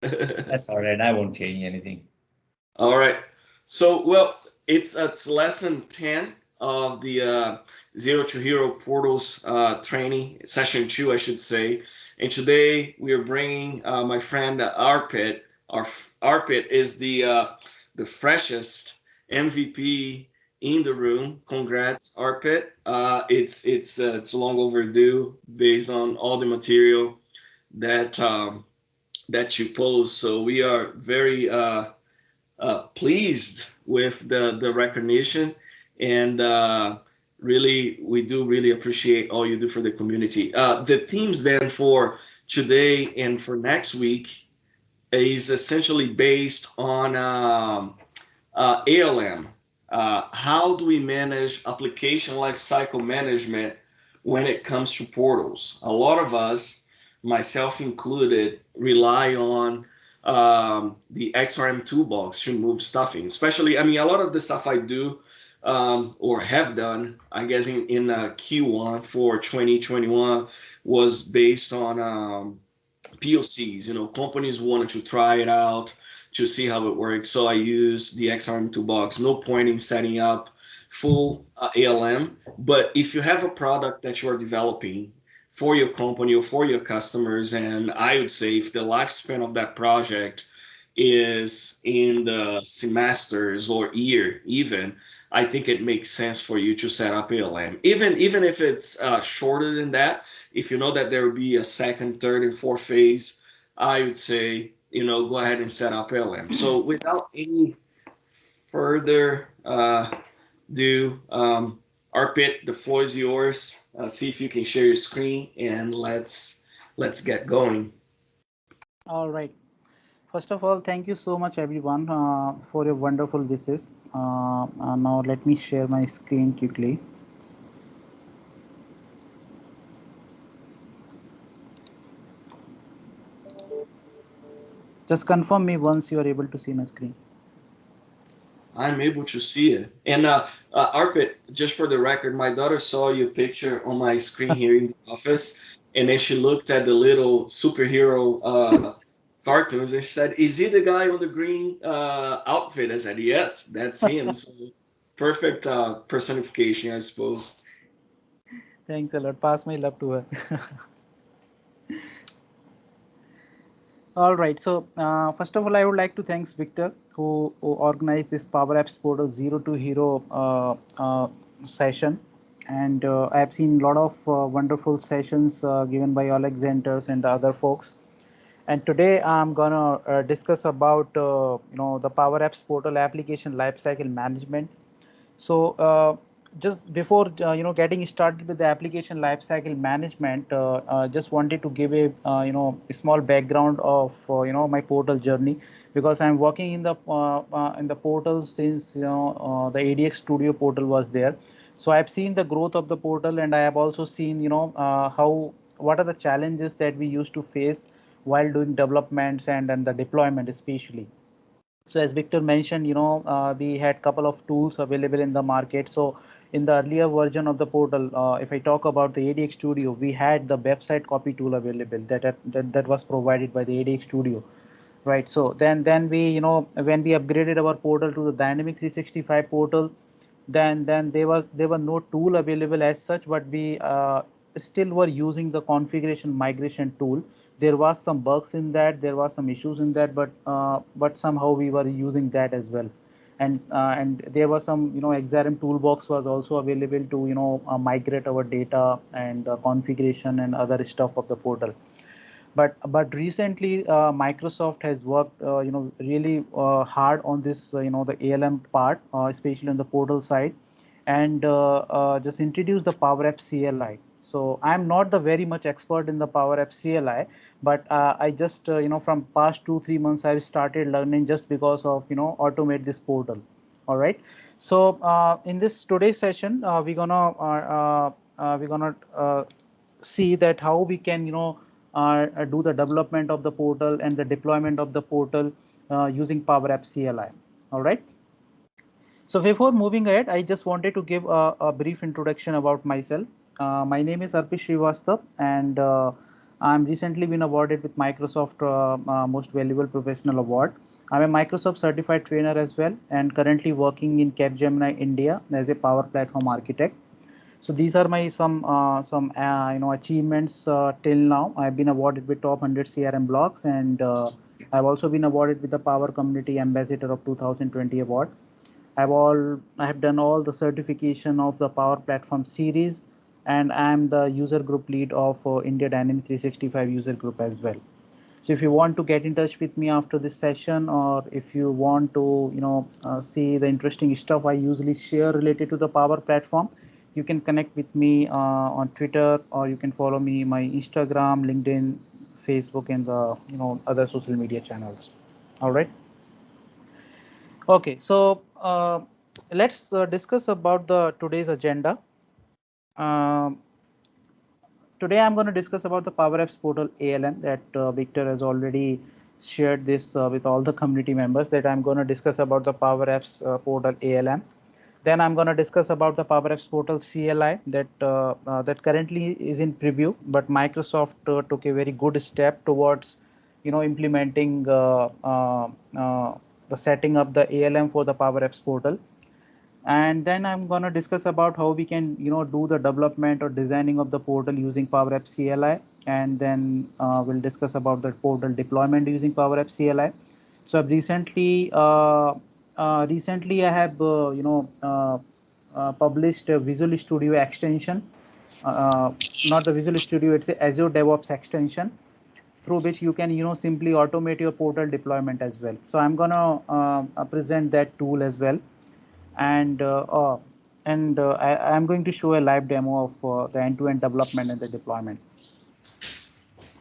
That's all right. I won't change anything. All right. So, well, it's lesson 10 of the Zero to Hero Portals training, session 2, I should say. And today we are bringing my friend Arpit. Arpit is the freshest MVP in the room. Congrats, Arpit. It's long overdue based on all the material that that you post. So we are very pleased with the recognition, and really we do really appreciate all you do for the community. The themes then for today and for next week is essentially based on ALM. How do we manage application lifecycle management when it comes to portals? A lot of us, myself included, rely on the XRM toolbox to move stuffing. Especially, I mean, a lot of the stuff I do or have done, I guess, in Q1 for 2021 was based on POCs. You know, companies wanted to try it out to see how it works. So I use the XRM toolbox. No point in setting up full ALM. But if you have a product that you are developing for your company or for your customers, and I would say if the lifespan of that project is in the semesters or year even, I think it makes sense for you to set up ALM. Even if it's shorter than that, if you know that there will be a second, third, and fourth phase, I would say, you know, go ahead and set up ALM. So without any further ado, Arpit, the floor is yours. See if you can share your screen, and let's get going. All right. First of all, thank you so much, everyone, for your wonderful wishes. Now, let me share my screen quickly. Just confirm me once you are able to see my screen. I'm able to see it. And Arpit, just for the record, my daughter saw your picture on my screen here in the office, and then she looked at the little superhero cartoons and she said, "Is he the guy on the green outfit?" I said, "Yes, that's him." So perfect personification, I suppose. Thanks a lot. Pass my love to her. All right. So, first of all, I would like to thanks Victor who organized this Power Apps Portal Zero to Hero session. And I have seen a lot of wonderful sessions given by Alexanders and other folks. And today I'm gonna discuss about the Power Apps Portal application lifecycle management. So just before getting started with the application lifecycle management, just wanted to give a small background of my portal journey, because I'm working in the portal since the ADX Studio portal was there. So I've seen the growth of the portal, and I have also seen how what are the challenges that we used to face while doing developments and the deployment especially. So as Victor mentioned, we had couple of tools available in the market. So in the earlier version of the portal, if I talk about the ADX Studio, we had the website copy tool available that was provided by the ADX Studio, right? So then we, when we upgraded our portal to the Dynamic 365 portal, then there were no tool available as such, but we still were using the configuration migration tool. There was some bugs in that, there was some issues in that, but somehow we were using that as well. And there was some, XRM toolbox was also available to migrate our data and configuration and other stuff of the portal. But recently Microsoft has worked really hard on this, the ALM part, especially on the portal side, and just introduced the PowerApps CLI. So I'm not the very much expert in the PowerApps CLI, but I just from past 2-3 months I've started learning just because of automate this portal. All right. So in this today's session, we're gonna see that how we can do the development of the portal and the deployment of the portal using PowerApps CLI. All right. So before moving ahead, I just wanted to give a brief introduction about myself. My name is Arpish Srivastav, and I'm recently been awarded with Microsoft Most Valuable Professional Award. I'm a Microsoft certified trainer as well, and currently working in Capgemini India as a Power Platform architect. So these are my some achievements till now. I've been awarded with top 100 CRM blogs, and I've also been awarded with the Power Community Ambassador of 2020 award. I have done all the certification of the Power Platform series, and I'm the user group lead of India Dynamics 365 user group as well. So if you want to get in touch with me after this session, or if you want to see the interesting stuff I usually share related to the Power Platform, you can connect with me on Twitter, or you can follow me my Instagram, LinkedIn, Facebook, and the other social media channels. All right. Okay, so let's discuss about the today's agenda. Um, Today I'm going to discuss about the PowerApps Portal ALM that Victor has already shared this with all the community members, that I'm going to discuss about the PowerApps Portal ALM. Then I'm going to discuss about the PowerApps Portal CLI that currently is in preview, but Microsoft took a very good step towards implementing the setting up the ALM for the PowerApps Portal. And then I'm going to discuss about how we can do the development or designing of the portal using PowerApps CLI, and then we'll discuss about the portal deployment using PowerApps CLI. So I've recently I have published a Visual Studio extension, not the Visual Studio, it's a Azure DevOps extension, through which you can simply automate your portal deployment as well. So I'm gonna present that tool as well, and I'm going to show a live demo of the end-to-end development and the deployment.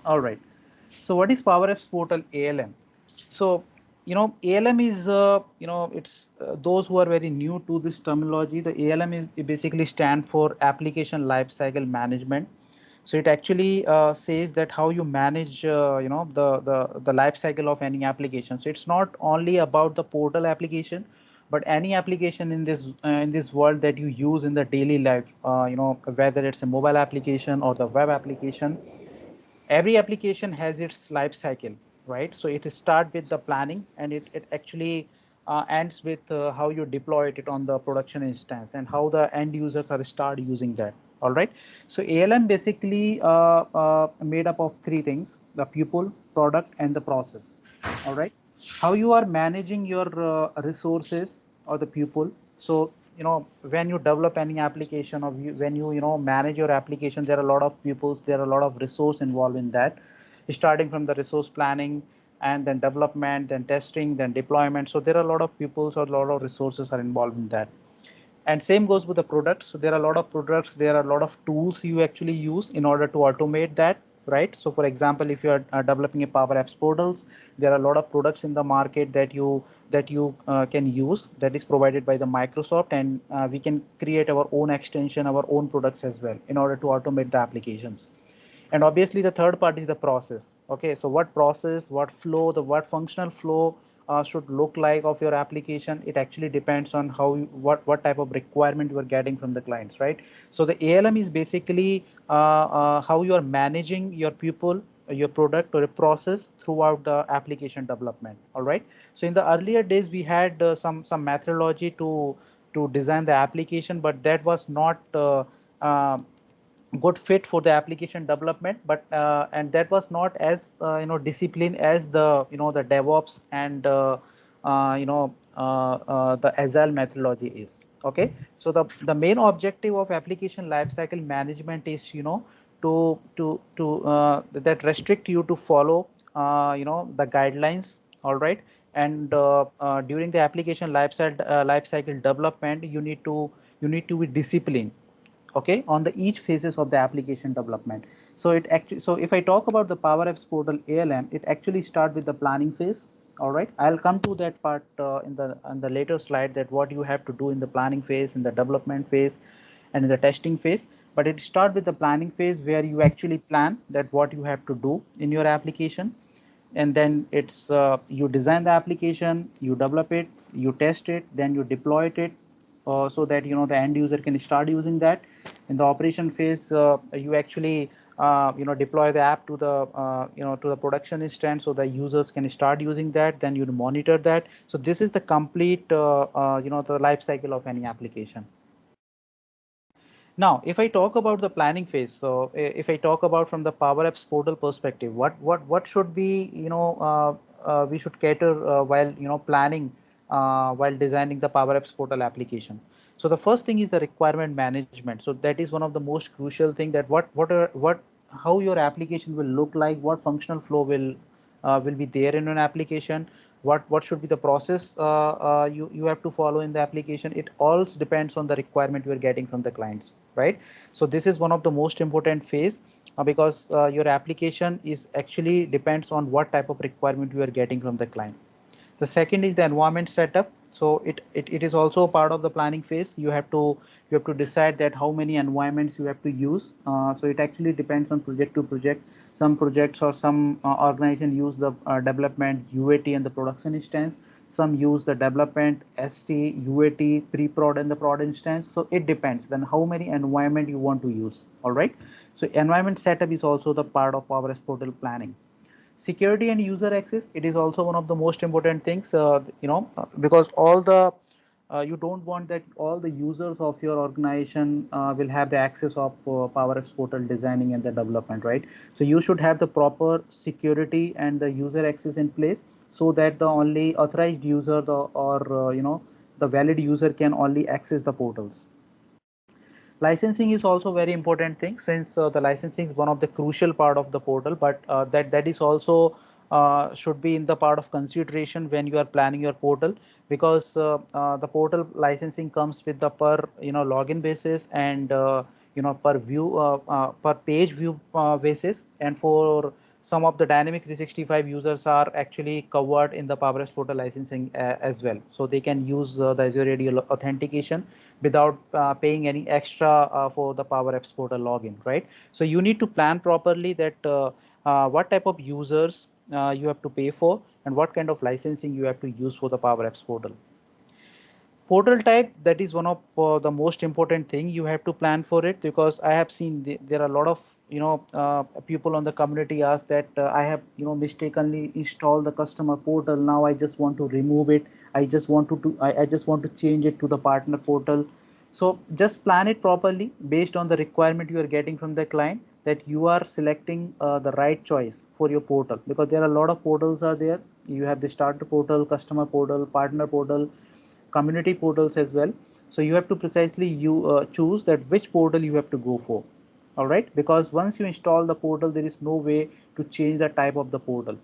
All right. So what is PowerApps Portal ALM? So ALM is it's those who are very new to this terminology. The ALM is it basically stand for Application Lifecycle Management. So it actually says that how you manage the life cycle of any application. So it's not only about the portal application, but any application in this world that you use in the daily life, whether it's a mobile application or the web application. Every application has its life cycle, right? So it starts with the planning, and it actually ends with how you deploy it on the production instance, and how the end users are start using that. All right. So ALM basically made up of three things: the people, product, and the process. All right. How you are managing your resources or the people. So when you develop any application, or when you manage your application, there are a lot of pupils, there are a lot of resource involved in that, starting from the resource planning, and then development, then testing, then deployment. So there are a lot of pupils or a lot of resources are involved in that. And same goes with the products. So there are a lot of products, there are a lot of tools you actually use in order to automate that, right? So for example, if you are developing a PowerApps Portals, there are a lot of products in the market that you can use, that is provided by the Microsoft, and we can create our own extension, our own products as well, in order to automate the applications. And obviously the third part is the process. Okay, so what process, what flow, what functional flow should look like of your application, it actually depends on how what type of requirement you are getting from the clients, right? So the ALM is basically how you are managing your people, your product, or a process throughout the application development. All right. So in the earlier days, we had some methodology to design the application, but that was not good fit for the application development, but and that was not as disciplined as the DevOps and the Agile methodology is. Okay, so the main objective of application lifecycle management is that restrict you to follow the guidelines. All right, and during the application lifecycle development, you need to be disciplined, okay, on the each phases of the application development. So it actually, so if I talk about the PowerApps Portal ALM, it actually start with the planning phase. All right, I'll come to that part in the later slide, that what you have to do in the planning phase, in the development phase, and in the testing phase. But it start with the planning phase, where you actually plan that what you have to do in your application, and then it's you design the application, you develop it, you test it, then you deploy it, so that the end user can start using that. In the operation phase, you actually deploy the app to the to the production instance so the users can start using that. Then you monitor that. So this is the complete the life cycle of any application. Now, if I talk about the planning phase, so if I talk about from the PowerApps portal perspective, what should be we should cater while planning while designing the PowerApps portal application. So the first thing is the requirement management. So that is one of the most crucial thing, that what how your application will look like, what functional flow will be there in an application, what should be the process you have to follow in the application. It all depends on the requirement you are getting from the clients, right? So this is one of the most important phase because your application is actually depends on what type of requirement you are getting from the client. The second is the environment setup. So it is also part of the planning phase. You have to decide that how many environments you have to use. So it actually depends on project to project. Some projects or some organization use the development UAT and the production instance. Some use the development ST, UAT, pre-prod and the prod instance. So it depends then how many environment you want to use. All right. So environment setup is also the part of PowerApps portal planning. Security and user access, it is also one of the most important things, because all the you don't want that all the users of your organization will have the access of PowerApps portal designing and the development, right? So you should have the proper security and the user access in place so that the only authorized user or the valid user can only access the portals. Licensing is also very important thing, since the licensing is one of the crucial part of the portal, but that is also should be in the part of consideration when you are planning your portal, because the portal licensing comes with the per login basis and per view per page view basis, and for some of the dynamic 365 users are actually covered in the PowerApps portal licensing as well. So they can use the Azure AD authentication without paying any extra for the PowerApps portal login, right? So you need to plan properly that what type of users you have to pay for and what kind of licensing you have to use for the PowerApps portal. Portal type, that is one of the most important thing you have to plan for it, because I have seen there are a lot of people on the community ask that I have mistakenly installed the customer portal, now I just want to remove it, I just want I just want to change it to the partner portal. So just plan it properly based on the requirement you are getting from the client, that you are selecting the right choice for your portal, because there are a lot of portals are there. You have the starter portal, customer portal, partner portal, community portals as well. So you have to precisely choose that which portal you have to go for. All right, because once you install the portal, there is no way to change the type of the portal.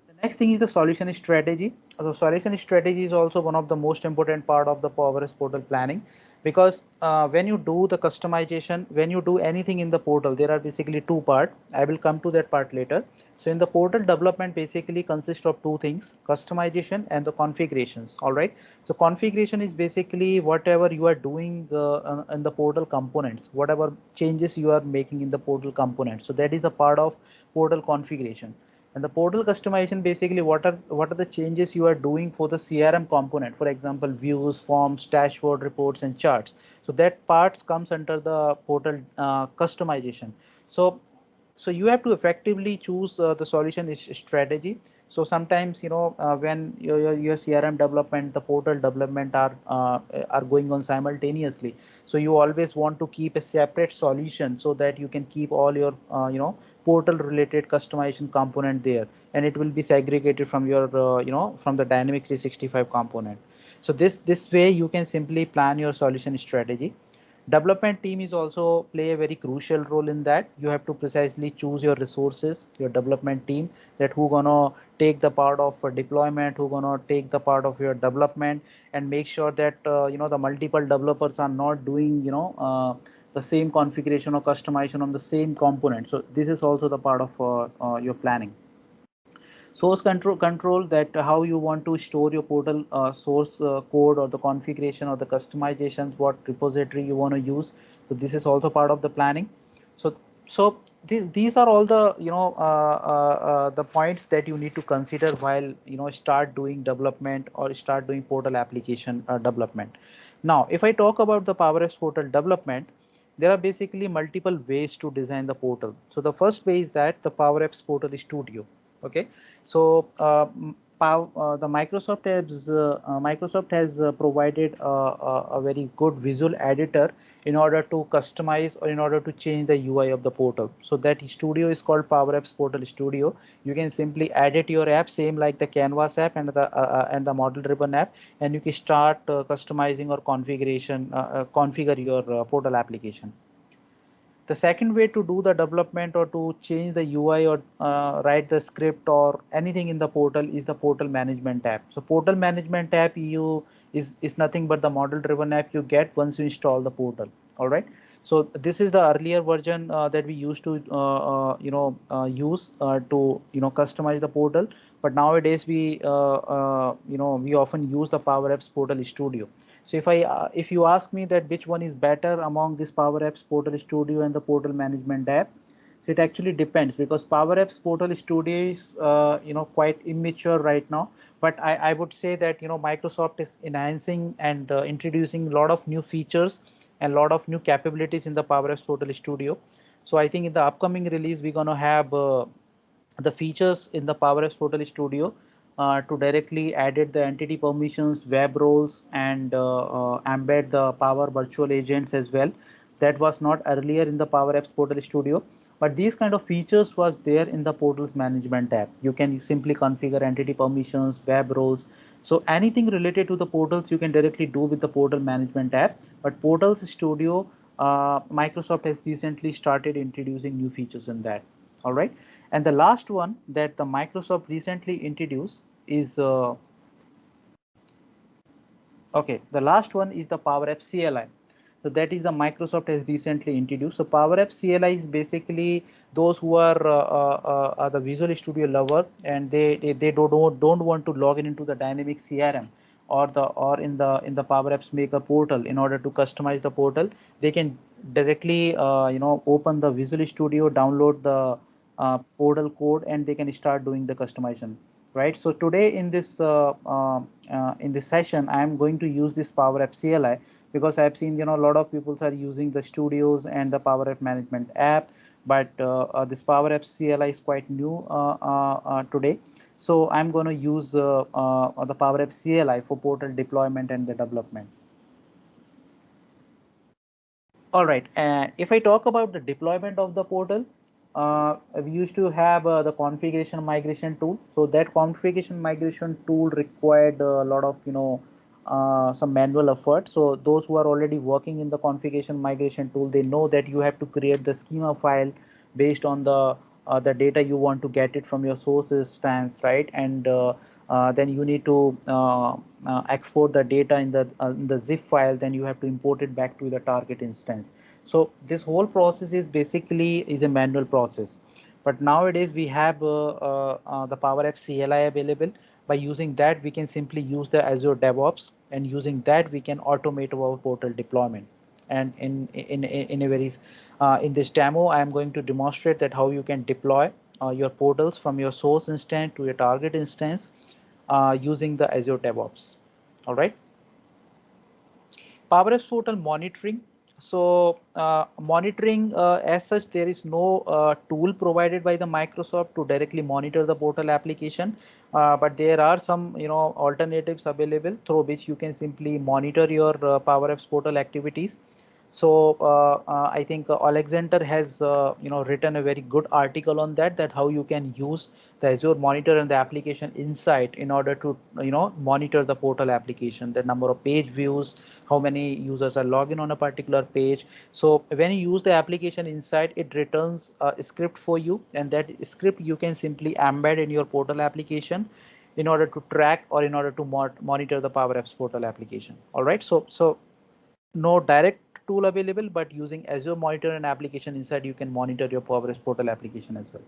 The next thing is the solution strategy. So solution strategy is also one of the most important part of the PowerApps portal planning, because when you do the customization, when you do anything in the portal, there are basically two parts. I will come to that part later. So in the portal development basically consists of two things: customization and the configurations. All right. So configuration is basically whatever you are doing in the portal components, whatever changes you are making in the portal components. So that is a part of portal configuration. And the portal customization, basically what are the changes you are doing for the CRM component, for example, views, forms, dashboard, reports, and charts. So that parts comes under the portal customization. So you have to effectively choose the solution strategy. So sometimes when your CRM development, the portal development are going on simultaneously. So you always want to keep a separate solution so that you can keep all your portal related customization component there, and it will be segregated from your from the Dynamics 365 component. So this way you can simply plan your solution strategy. Development team is also play a very crucial role in that. You have to precisely choose your resources, your development team, that who gonna take the part of deployment, who gonna take the part of your development, and make sure that the multiple developers are not doing the same configuration or customization on the same component. So this is also the part of your planning. Source control, that how you want to store your portal source code or the configuration or the customizations, what repository you want to use. So this is also part of the planning. So these are all the the points that you need to consider while start doing development or start doing portal application development. Now if I talk about the PowerApps portal development, there are basically multiple ways to design the portal. So the first way is that the PowerApps Portal Studio. Okay, so the Microsoft has provided a very good visual editor in order to customize or in order to change the UI of the portal. So that studio is called PowerApps Portal Studio. You can simply edit your app, same like the Canvas app and the Model Ribbon app, and you can start customizing or configure your portal application. The second way to do the development or to change the UI or write the script or anything in the portal is the portal management tab. So portal management tab is nothing but the model driven app you get once you install the portal. All right. So this is the earlier version that we used to use to customize the portal. But nowadays we often use the PowerApps Portal Studio. So if you ask me that which one is better among this PowerApps Portal Studio and the Portal Management app, so it actually depends, because PowerApps Portal Studio is quite immature right now. But I would say that Microsoft is enhancing and introducing a lot of new features and a lot of new capabilities in the PowerApps Portal Studio. So I think in the upcoming release we're gonna have the features in the PowerApps Portal Studio to directly edit the entity permissions, web roles, and embed the Power Virtual Agents as well. That was not earlier in the PowerApps Portal Studio, but these kind of features was there in the Portals Management tab. You can simply configure entity permissions, web roles. So anything related to the portals you can directly do with the Portal Management tab. But Portals Studio, Microsoft has recently started introducing new features in that. All right. And the last one that the Microsoft recently introduced is okay. The last one is the PowerApps CLI. So that is the Microsoft has recently introduced. So PowerApps CLI is basically those who are the Visual Studio lover and they don't want to log in into the dynamic CRM or in the PowerApps Maker portal in order to customize the portal. They can directly open the Visual Studio, download the portal code, and they can start doing the customization. Right. So today in this session, I am going to use this PowerApps CLI because I've seen a lot of people are using the studios and the PowerApp management app, but this PowerApps CLI is quite new today. So I'm going to use the PowerApps CLI for portal deployment and the development. All right, and if I talk about the deployment of the portal, we used to have the configuration migration tool. So that configuration migration tool required a lot of some manual effort. So those who are already working in the configuration migration tool, they know that you have to create the schema file based on the data you want to get it from your source instance, right? And then you need to export the data in the zip file. Then you have to import it back to the target instance. So this whole process is basically a manual process. But nowadays we have the PowerApps CLI available. By using that, we can simply use the Azure DevOps, and using that we can automate our portal deployment. And in a very in this demo, I am going to demonstrate that how you can deploy your portals from your source instance to your target instance using the Azure DevOps. All right. PowerApps Portal monitoring. So monitoring as such, there is no tool provided by the Microsoft to directly monitor the portal application, but there are some alternatives available through which you can simply monitor your PowerApps Portal activities. So I think Alexander has written a very good article on that how you can use the Azure Monitor and the application insight in order to monitor the portal application, the number of page views, how many users are logging on a particular page. So when you use the application insight, it returns a script for you, and that script you can simply embed in your portal application in order to track or in order to monitor the PowerApps Portal application. All right. So no direct tool available, but using Azure Monitor and application insight, you can monitor your PowerApps Portal application as well.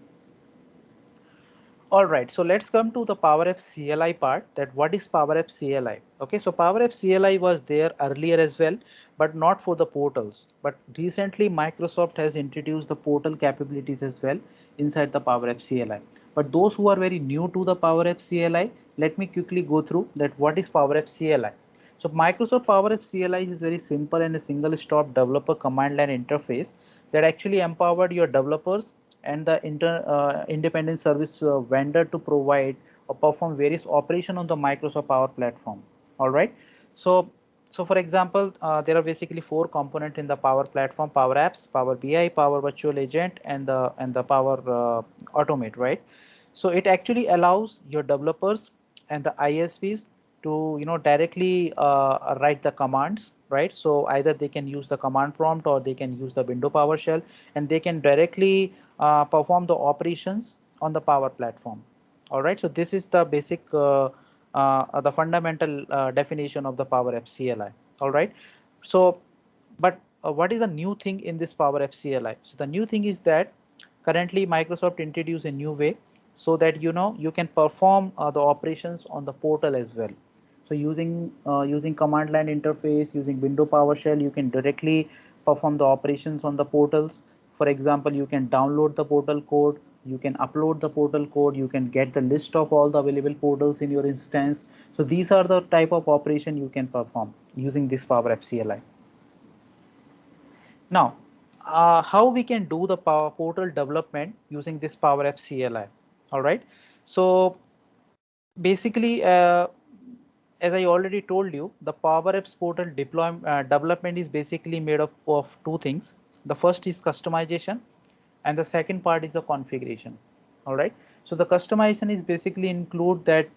All right, so let's come to the PowerApps CLI part. That what is PowerApps CLI? Okay, so PowerApps CLI was there earlier as well, but not for the portals. But recently, Microsoft has introduced the portal capabilities as well inside the PowerApps CLI. But those who are very new to the PowerApps CLI, let me quickly go through that what is PowerApps CLI. So Microsoft PowerApps CLI is very simple and a single stop developer command line interface that actually empowered your developers and the independent service vendor to provide or perform various operations on the Microsoft Power Platform. All right. So for example, there are basically 4 components in the Power Platform: Power Apps, Power BI, Power Virtual Agent, and the Power Automate. Right. So it actually allows your developers and the ISVs to directly write the commands, right? So either they can use the command prompt or they can use the window PowerShell, and they can directly perform the operations on the Power Platform. All right. So this is the basic the fundamental definition of the PowerApps CLI. All right. So but what is the new thing in this PowerApps CLI? So the new thing is that currently Microsoft introduced a new way so that you can perform the operations on the portal as well. So using command line interface, using window PowerShell, you can directly perform the operations on the portals. For example, you can download the portal code, you can upload the portal code, you can get the list of all the available portals in your instance. So these are the type of operation you can perform using this PowerApps CLI. Now, how we can do the Power Portal development using this PowerApps CLI? All right. So basically, as I already told you, the PowerApps Portal development is basically made up of 2 things. The first is customization, and the second part is the configuration. All right. So the customization is basically include that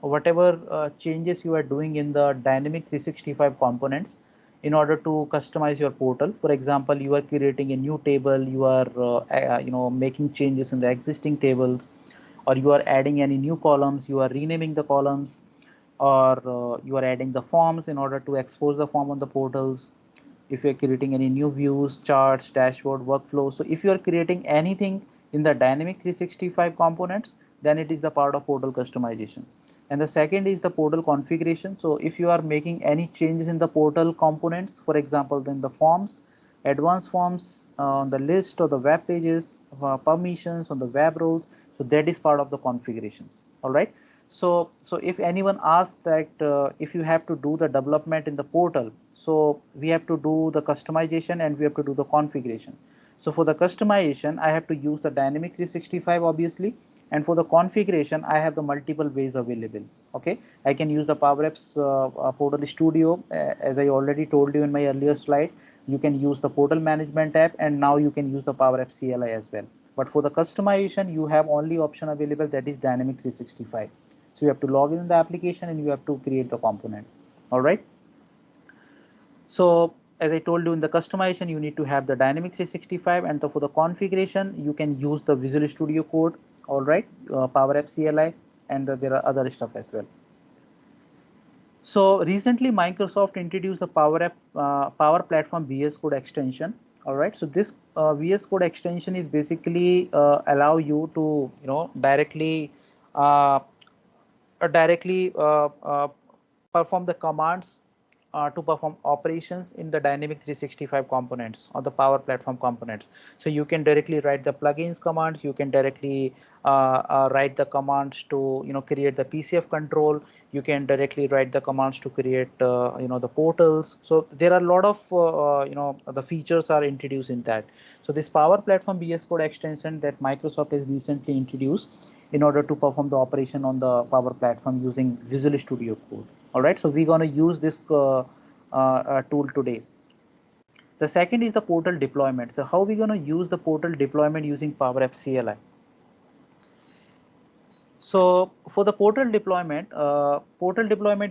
whatever changes you are doing in the dynamic 365 components in order to customize your portal. For example, you are creating a new table, you are making changes in the existing table, or you are adding any new columns, you are renaming the columns, or you are adding the forms in order to expose the form on the portals. If you're creating any new views, charts, dashboard, workflow. So if you're creating anything in the dynamic 365 components, then it is the part of portal customization. And the second is the portal configuration. So if you are making any changes in the portal components, for example, then the forms, advanced forms on the list or the web pages, permissions on the web roles, so that is part of the configurations. All right. So if anyone asks that if you have to do the development in the portal, so we have to do the customization and we have to do the configuration. So for the customization, I have to use the dynamic 365 obviously, and for the configuration, I have the multiple ways available. Okay, I can use the PowerApps Portal Studio, as I already told you in my earlier slide. You can use the portal management app, and now you can use the PowerApps CLI as well. But for the customization, you have only option available, that is dynamic 365. So you have to log in the application and you have to create the component. All right. So as I told you, in the customization, you need to have the dynamic 365, and for the configuration, you can use the Visual Studio Code. All right, PowerApps CLI, and there are other stuff as well. So recently, Microsoft introduced the Power Platform VS Code extension. All right, so this VS Code extension is basically allow you to directly perform the commands to perform operations in the dynamic 365 components or the Power Platform components. So you can directly write the plugins commands, you can directly write the commands to create the PCF control, you can directly write the commands to create the portals. So there are a lot of the features are introduced in that. So this Power Platform VS Code extension that Microsoft has recently introduced in order to perform the operation on the Power Platform using Visual Studio Code. All right, so we're going to use this tool today. The second is the portal deployment. So how are we going to use the portal deployment using PowerApps CLI? So for the portal deployment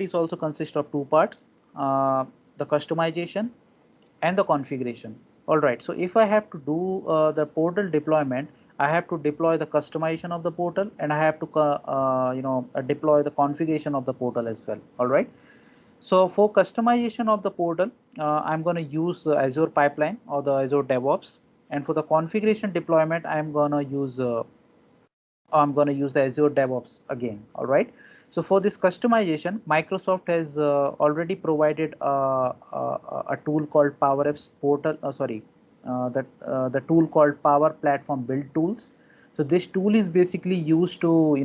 is also consist of 2 parts, the customization and the configuration. All right, so if I have to do the portal deployment, I have to deploy the customization of the portal, and I have to deploy the configuration of the portal as well. All right. So for customization of the portal, I'm going to use Azure Pipeline or the Azure DevOps, and for the configuration deployment, I'm going to use the Azure DevOps again. All right. So for this customization, Microsoft has already provided a tool called PowerApps Portal. The tool called Power Platform Build Tools. So this tool is basically used to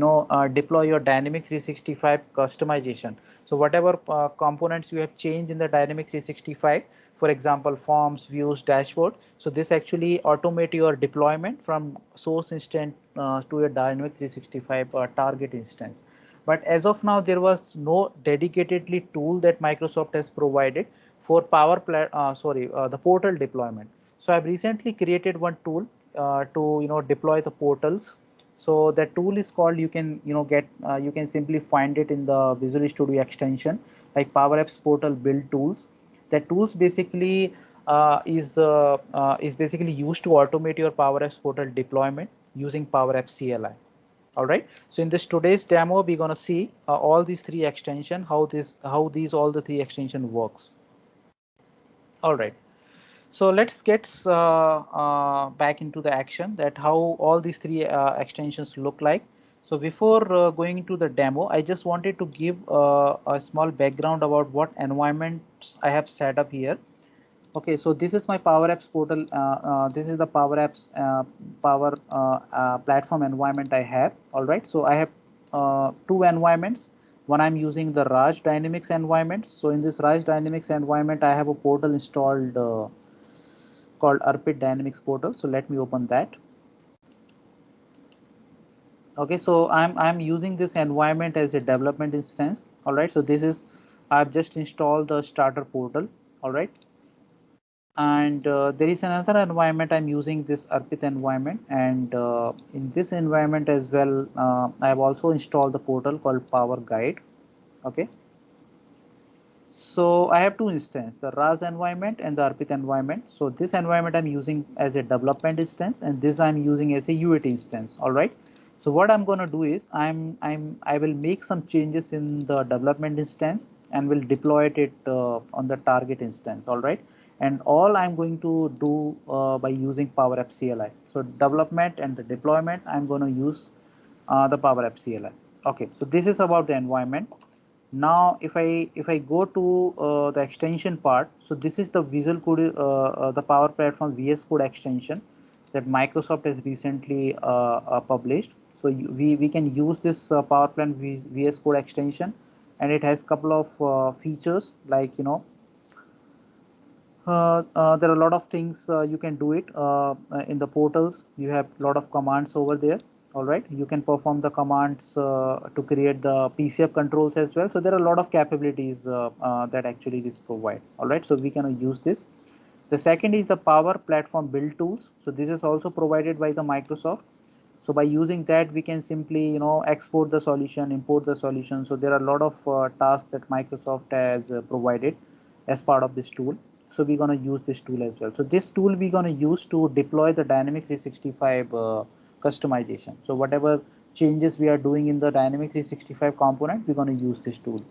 deploy your Dynamics 365 customization. So whatever components you have changed in the Dynamics 365, for example, forms, views, dashboard. So this actually automate your deployment from source instance to your Dynamics 365 target instance. But as of now, there was no dedicatedly tool that Microsoft has provided for the portal deployment. So I've recently created one tool to deploy the portals. So that tool is called, you can you can simply find it in the Visual Studio extension, like PowerApps Portal build tools. That tools basically is basically used to automate your PowerApps Portal deployment using PowerApps CLI. All right. So in this today's demo, we're gonna see all these three extension, how all the three extension works. All right. So let's get back into the action, that how all these three extensions look like. So before going into the demo, I just wanted to give a small background about what environments I have set up here. Okay, so this is my PowerApps portal. This is the PowerApps platform environment I have. All right, so I have two environments. One, I'm using the Raj Dynamics environment. So in this Raj Dynamics environment, I have a portal installed called Arpit Dynamics Portal. So let me open that. Okay, so I'm using this environment as a development instance. All right, so this is, I've just installed the starter portal. All right, and there is another environment I'm using, this Arpit environment, and in this environment as well, I have also installed the portal called Power Guide. Okay, so I have two instances, the RAS environment and the Arpit environment. So this environment I'm using as a development instance, and this I'm using as a UAT instance. All right. So what I'm going to do is I will make some changes in the development instance and will deploy it on the target instance. All right. And all I'm going to do by using PowerApps CLI. So development and the deployment, I'm going to use the PowerApps CLI. Okay. So this is about the environment. Now if I go to the extension part, so this is the Visual Code, the Power Platform VS Code extension that Microsoft has recently published. So we can use this Power Platform VS Code extension, and it has couple of features, like there are a lot of things you can do it in the portals. You have a lot of commands over there. All right, you can perform the commands to create the PCF controls as well. So there are a lot of capabilities that actually this provide. All right, so we can use this. The second is the Power Platform build tools. So this is also provided by the Microsoft. So by using that, we can simply export the solution, import the solution. So there are a lot of tasks that Microsoft has provided as part of this tool. So we're going to use this tool as well. So this tool we're going to use to deploy the Dynamics 365 customization. So whatever changes we are doing in the Dynamics 365 component, we're going to use this tool.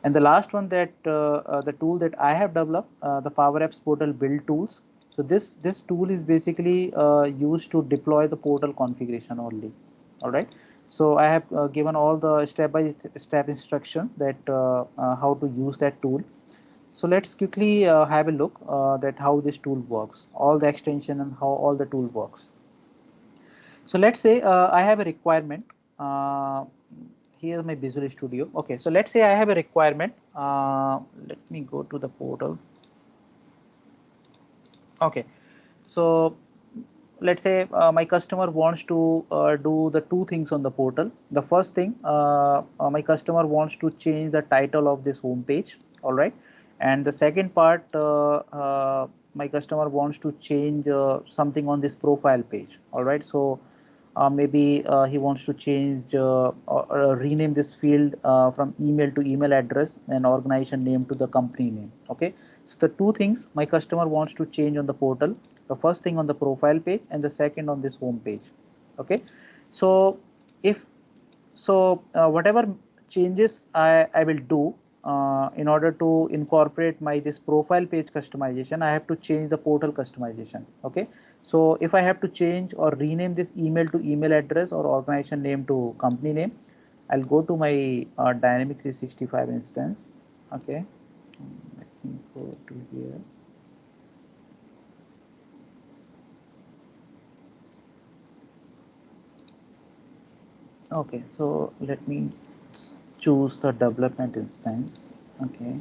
And the last one, that the tool that I have developed, the PowerApps Portal build tools. So this tool is basically used to deploy the portal configuration only. All right. So I have given all the step-by-step instruction that how to use that tool. So let's quickly have a look that how this tool works, all the extension and how all the tool works. So let's say I have a requirement. Here's my Visual Studio. Okay, so let's say I have a requirement. Let me go to the portal. Okay, so let's say my customer wants to do the two things on the portal. The first thing, my customer wants to change the title of this home page. All right, and the second part, my customer wants to change something on this profile page. All right, so maybe he wants to change or rename this field from email to email address and organization name to the company name. Okay, so the two things my customer wants to change on the portal, the first thing on the profile page and the second on this home page. Okay, so if so whatever changes I will do in order to incorporate my this profile page customization, I have to change the portal customization. Okay, so if I have to change or rename this email to email address or organization name to company name, I'll go to my Dynamics 365 instance. Okay, let me go to here. Okay, so let me choose the development instance. Okay.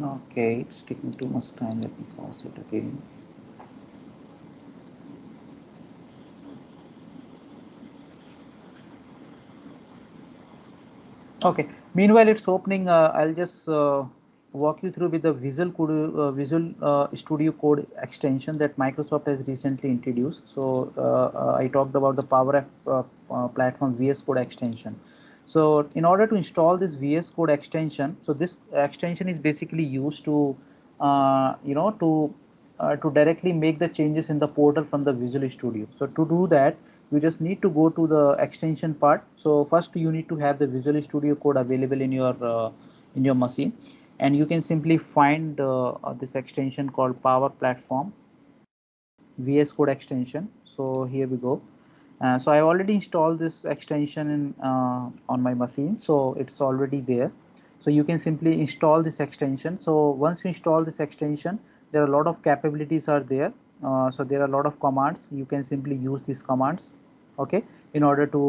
Okay, it's taking too much time. Let me pause it again. Okay. Meanwhile, it's opening. I'll just walk you through with the Visual Studio Code extension that Microsoft has recently introduced. So I talked about the PowerApp platform VS Code extension. So in order to install this VS Code extension, so this extension is basically used to, to directly make the changes in the portal from the Visual Studio. So to do that, you just need to go to the extension part. So first you need to have the Visual Studio Code available in your machine, and you can simply find this extension called Power Platform VS Code extension. So here we go. So I already installed this extension on my machine, so it's already there. So you can simply install this extension. So once you install this extension, there are a lot of capabilities are there. So there are a lot of commands. You can simply use these commands, okay, in order to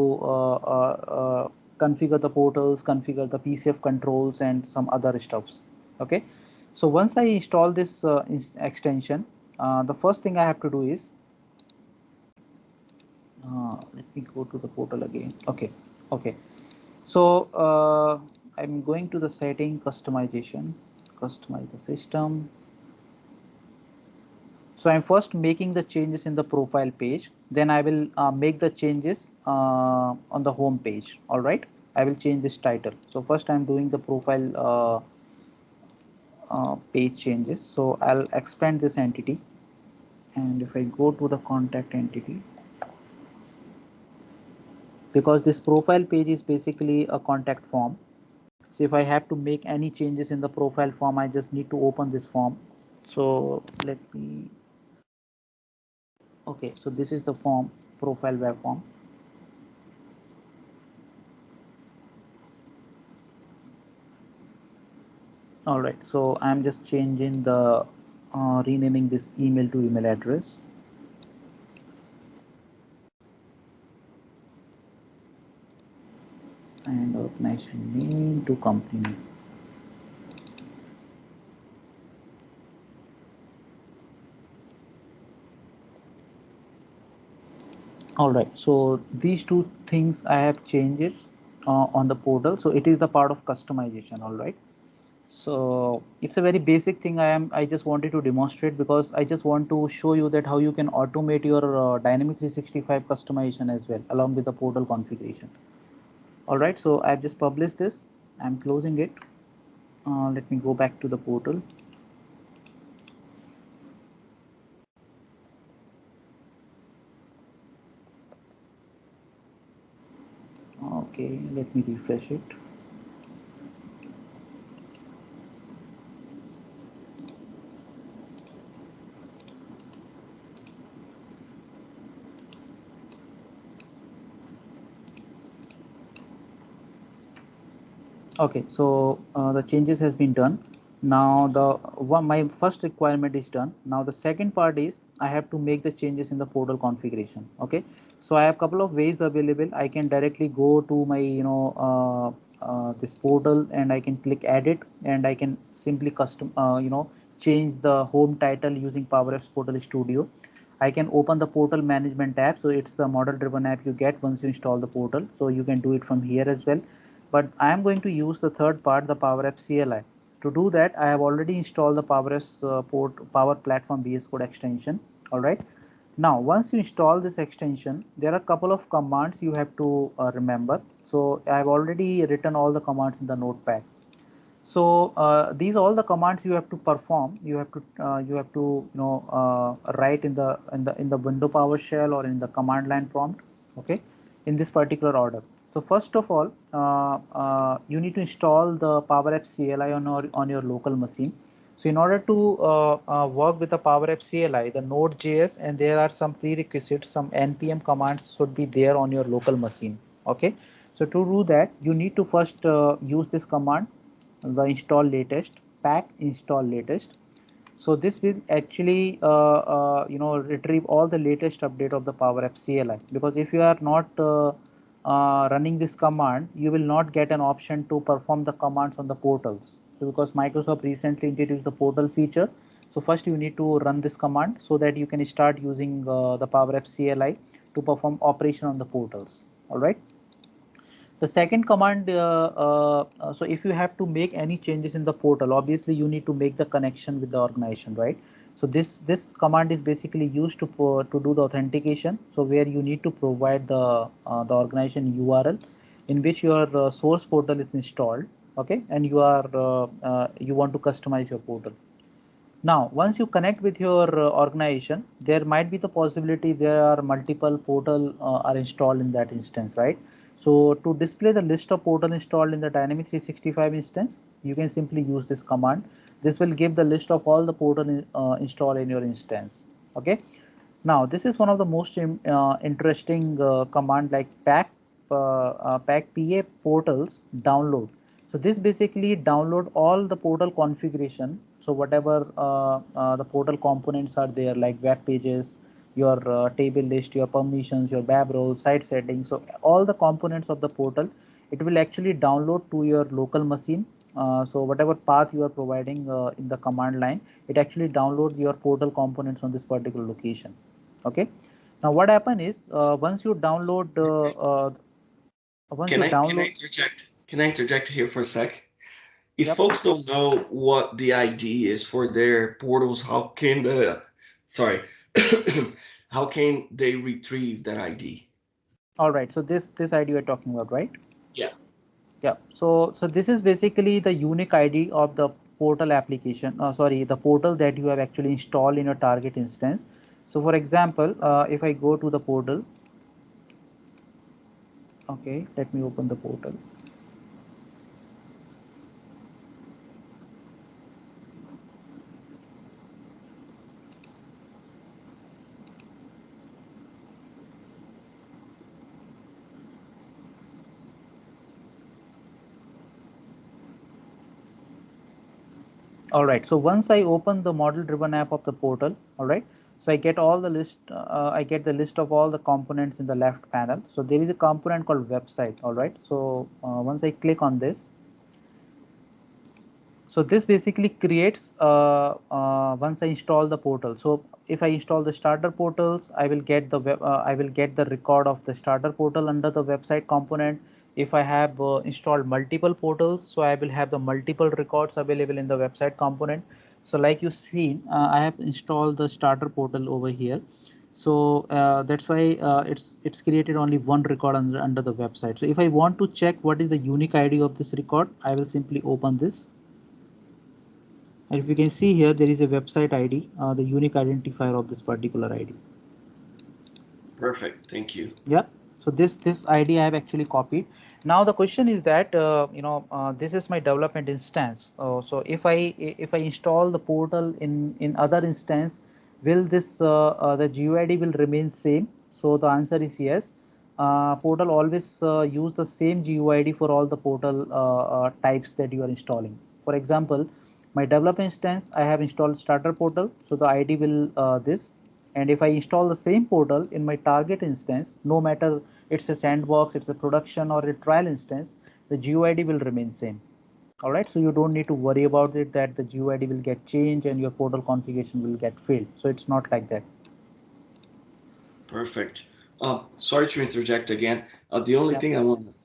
configure the portals, configure the PCF controls, and some other stuffs. Okay. So once I install this extension, the first thing I have to do is let me go to the portal again. Okay. So I'm going to the setting, customization, customize the system. So I'm first making the changes in the profile page. Then I will make the changes on the home page. All right. I will change this title. So first I'm doing the profile page changes. So I'll expand this entity. And if I go to the contact entity, because this profile page is basically a contact form. So if I have to make any changes in the profile form, I just need to open this form. So let me, okay, so this is the form, profile web form. All right, so I'm just changing the, renaming this email to email address. And organization name to company name. All right, so these two things I have changed on the portal. So it is the part of customization. All right. So it's a very basic thing. I just wanted to demonstrate because I just want to show you that how you can automate your Dynamics 365 customization as well along with the portal configuration. All right, so I've just published this. I'm closing it. Let me go back to the portal. Okay, let me refresh it. Okay, so the changes has been done. Now my first requirement is done. Now the second part is I have to make the changes in the portal configuration. Okay, so I have a couple of ways available. I can directly go to my this portal and I can click edit, and I can simply custom change the home title using PowerApps Portal Studio. I can open the portal management tab. So it's the model driven app you get once you install the portal. So you can do it from here as well. But I am going to use the third part, the PowerApps CLI. To do that, I have already installed the PowerApps Power Platform VS Code extension. All right. Now, once you install this extension, there are a couple of commands you have to remember. So I have already written all the commands in the notepad. So these all the commands you have to perform. You have to write in the window PowerShell or in the command line prompt. Okay, in this particular order. So first of all, you need to install the PowerApps CLI on your local machine. So in order to work with the PowerApps CLI, the Node.js, and there are some prerequisites, some npm commands should be there on your local machine. Okay, so to do that, you need to first use this command, the install latest, pack install latest. So this will actually retrieve all the latest update of the PowerApps CLI, because if you are not running this command, you will not get an option to perform the commands on the portals. So because Microsoft recently introduced the portal feature, so first you need to run this command so that you can start using the PowerApps CLI to perform operation on the portals. All right. The second command, so if you have to make any changes in the portal, obviously you need to make the connection with the organization, right? So this command is basically used to do the authentication. So where you need to provide the organization URL in which your source portal is installed, okay, and you want to customize your portal. Now, once you connect with your organization, there might be the possibility there are multiple portal are installed in that instance, right? So to display the list of portal installed in the Dynamics 365 instance, you can simply use this command. This will give the list of all the portal installed in your instance. Okay. Now, this is one of the most interesting command, like pack PA portals download. So this basically download all the portal configuration. So whatever the portal components are there, like web pages, your table list, your permissions, your web roles, site settings. So all the components of the portal, it will actually download to your local machine. So whatever path you are providing in the command line, it actually download your portal components on this particular location. Okay. Now what happen is once you download once Can you I download. interject? Can I interject here for a sec? If Yep. folks don't know what the ID is for their portals, how can sorry, how can they retrieve that ID? All right. So this ID you're talking about, right? Yeah. Yeah. So this is basically the unique ID of the portal application. Sorry, the portal that you have actually installed in your target instance. So for example, if I go to the portal, okay, let me open the portal. All right, so once I open the model driven app of the portal, all right, so I get all the list, I get the list of all the components in the left panel. So there is a component called website. All right, so once I click on this, so this basically creates once I install the portal. So if I install the starter portals, I will get the I will get the record of the starter portal under the website component. If I have installed multiple portals, so I will have the multiple records available in the website component. So like you see, I have installed the starter portal over here. So that's why it's created only one record under the website. So if I want to check what is the unique ID of this record, I will simply open this. And if you can see here, there is a website ID, the unique identifier of this particular ID. Perfect. Thank you. Yeah. So this ID I have actually copied. Now the question is that this is my development instance. So if I install the portal in other instance, will this the GUID will remain same? So the answer is yes. Portal always use the same GUID for all the portal types that you are installing. For example, my developer instance, I have installed starter portal, so the ID will this. And if I install the same portal in my target instance, no matter it's a sandbox, it's a production or a trial instance, the GUID will remain same. All right, so you don't need to worry about it that the GUID will get changed and your portal configuration will get failed. So it's not like that. Perfect. Sorry to interject again. The only thing I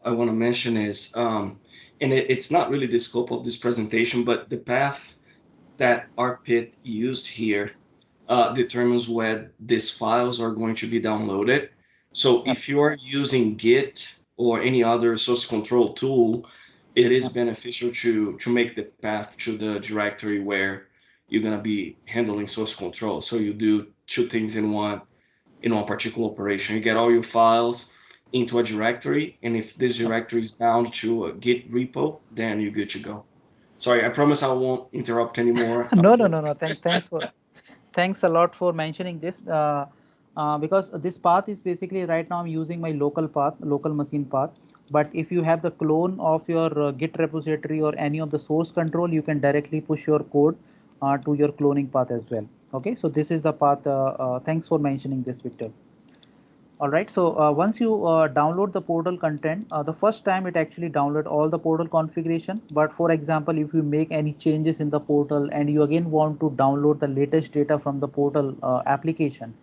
want to mention is, and it's not really the scope of this presentation, but the path that RPit used here determines where these files are going to be downloaded. So if you are using Git or any other source control tool, it is beneficial to make the path to the directory where you're gonna be handling source control. So you do two things in one particular operation. You get all your files into a directory, and if this directory is bound to a Git repo, then you're good to go. Sorry, I promise I won't interrupt anymore. No. Thanks a lot for mentioning this. Because this path is basically right now I'm using my local path, local machine path. But if you have the clone of your Git repository or any of the source control, you can directly push your code to your cloning path as well. Okay, so this is the path. Thanks for mentioning this, Victor. All right, so once you download the portal content, the first time it actually download all the portal configuration. But for example, if you make any changes in the portal and you again want to download the latest data from the portal application,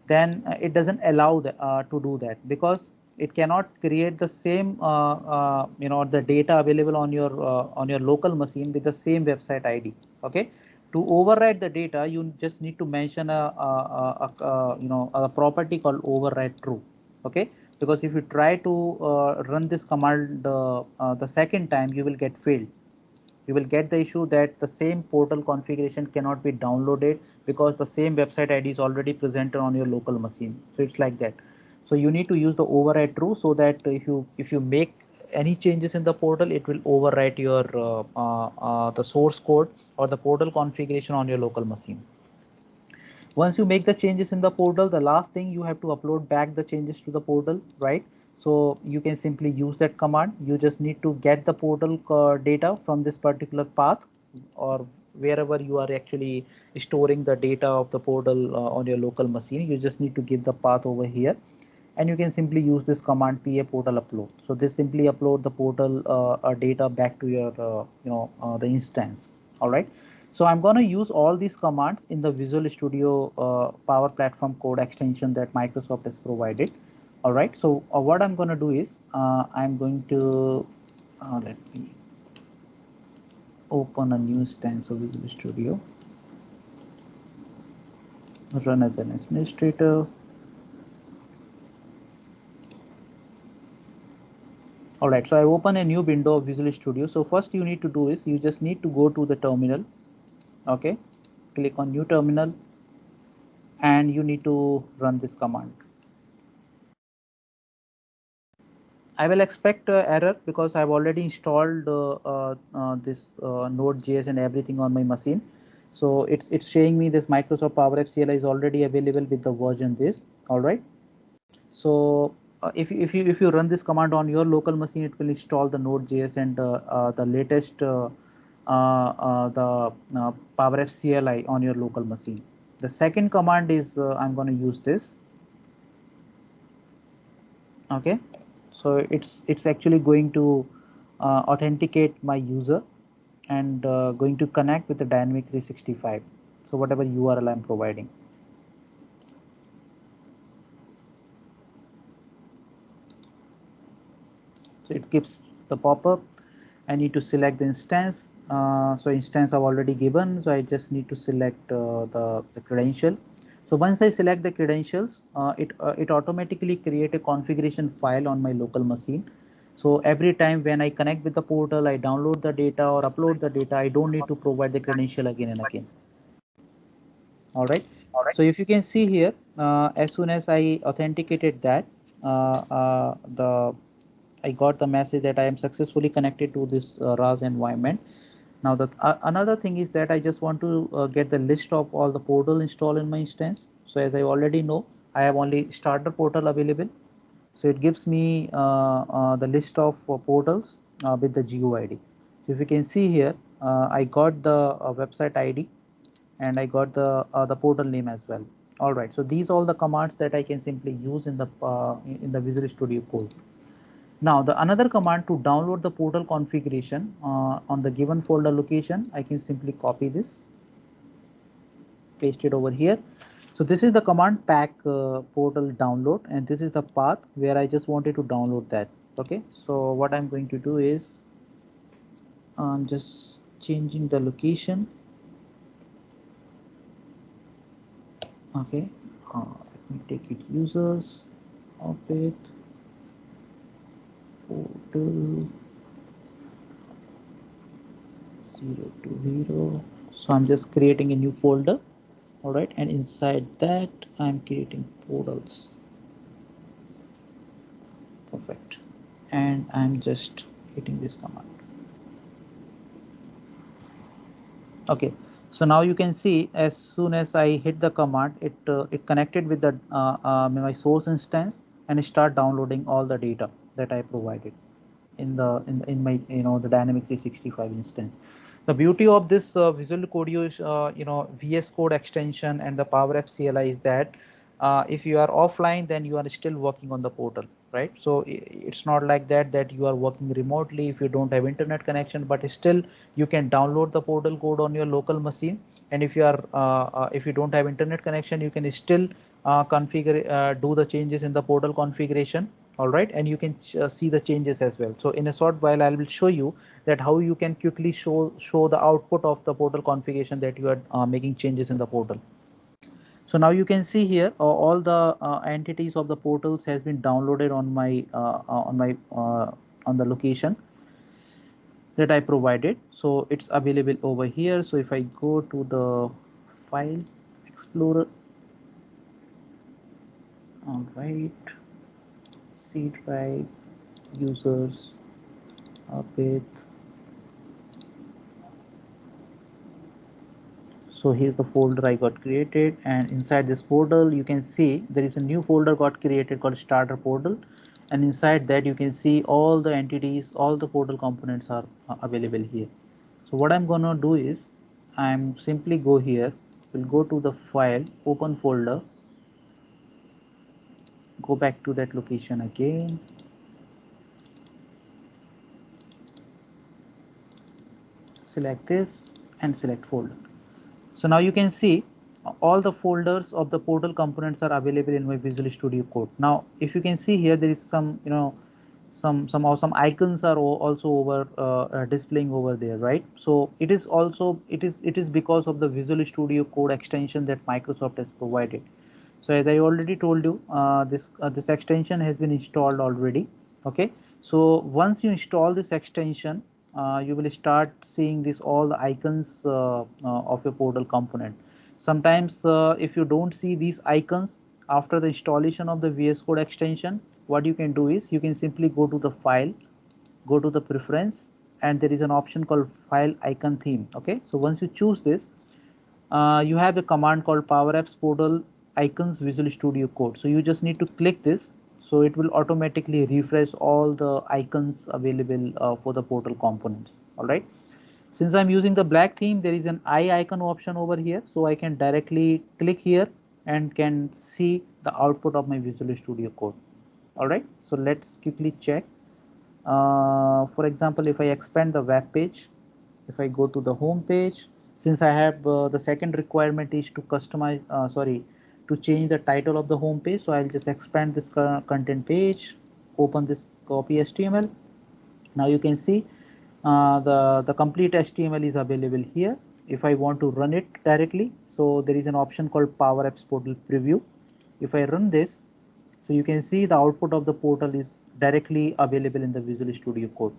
then it doesn't allow to do that, because it cannot create the same the data available on your local machine with the same website ID. Okay, to override the data, you just need to mention a property called override true. Okay, because if you try to run this command the second time, you will get failed. You will get the issue that the same portal configuration cannot be downloaded because the same website ID is already presented on your local machine. So it's like that. So you need to use the override true, so that if you make any changes in the portal, it will overwrite your the source code or the portal configuration on your local machine. Once you make the changes in the portal, the last thing you have to upload back the changes to the portal, right? So you can simply use that command. You just need to get the portal data from this particular path, or wherever you are actually storing the data of the portal on your local machine. You just need to give the path over here, and you can simply use this command pa portal upload. So this simply upload the portal data back to your the instance. All right, so I'm going to use all these commands in the Visual Studio Power Platform code extension that Microsoft has provided. All right, so what I'm going to do is I'm going to let me open a new instance of Visual Studio, run as an administrator. All right, so I open a new window of Visual Studio. So first you need to do is you just need to go to the terminal. Okay, click on new terminal, and you need to run this command. I will expect error because I've already installed this Node.js and everything on my machine. So it's showing me this Microsoft PowerApps CLI is already available with the version this. All right. So if you run this command on your local machine, it will install the Node.js and the latest the PowerApps CLI on your local machine. The second command is I'm going to use this. Okay, so it's actually going to authenticate my user and going to connect with the Dynamic 365. So whatever URL I'm providing. So it gives the pop-up. I need to select the instance. So instance I've already given. So I just need to select the credential. So once I select the credentials, it automatically create a configuration file on my local machine. So every time when I connect with the portal, I download the data or upload the data, I don't need to provide the credential again and again. All right. So if you can see here, as soon as I authenticated that, I got the message that I am successfully connected to this RAS environment. Now another thing is that I just want to get the list of all the portal installed in my instance. So as I already know, I have only starter portal available. So it gives me the list of portals with the GUID. So if you can see here, I got the website ID and I got the portal name as well. All right, so these are all the commands that I can simply use in the Visual Studio Code. Now the another command to download the portal configuration on the given folder location, I can simply copy this, paste it over here. So this is the command pack portal download, and this is the path where I just wanted to download that. Okay, so what I'm going to do is I'm just changing the location. Okay, let me take it users of it portal. 020. So I'm just creating a new folder. All right, and inside that I'm creating portals. Perfect. And I'm just hitting this command. Okay, so now you can see as soon as I hit the command, it connected with the my source instance and start downloading all the data that I provided in my the Dynamics 365 instance. The beauty of this Visual Studio VS Code extension and the PowerApps CLI is that if you are offline, then you are still working on the portal, right? So it's not like that you are working remotely if you don't have internet connection, but still you can download the portal code on your local machine. And if you are if you don't have internet connection, you can still configure do the changes in the portal configuration. All right, and you can see the changes as well. So in a short while I will show you that how you can quickly show the output of the portal configuration that you are making changes in the portal. So now you can see here all the entities of the portals has been downloaded on my on the location that I provided. So it's available over here. So if I go to the file explorer, all right, C drive, users, with. So here's the folder I got created, and inside this portal you can see there is a new folder got created called starter portal, and inside that you can see all the entities, all the portal components are available here. So what I'm gonna do is I'm simply go here, we'll go to the file, open folder, go back to that location again, select this and select folder. So now you can see all the folders of the portal components are available in my Visual Studio Code. Now, if you can see here, there is some, some awesome icons are also over displaying over there, right? So it is also it is because of the Visual Studio Code extension that Microsoft has provided. So as I already told you, this extension has been installed already. Okay, so once you install this extension, you will start seeing this all the icons of your portal component. Sometimes if you don't see these icons after the installation of the VS Code extension, what you can do is you can simply go to the file, go to the preference, and there is an option called file icon theme. Okay, so once you choose this, you have a command called PowerApps Portal Icons Visual Studio Code. So you just need to click this, so it will automatically refresh all the icons available for the portal components. All right, since I'm using the black theme, there is an eye icon option over here, so I can directly click here and can see the output of my Visual Studio Code. All right, so let's quickly check. For example, if I expand the web page, if I go to the home page, since I have the second requirement is to customize, to change the title of the home page. So I'll just expand this content page, open this copy HTML. Now you can see the complete HTML is available here. If I want to run it directly, so there is an option called PowerApps Portal Preview. If I run this, so you can see the output of the portal is directly available in the Visual Studio Code.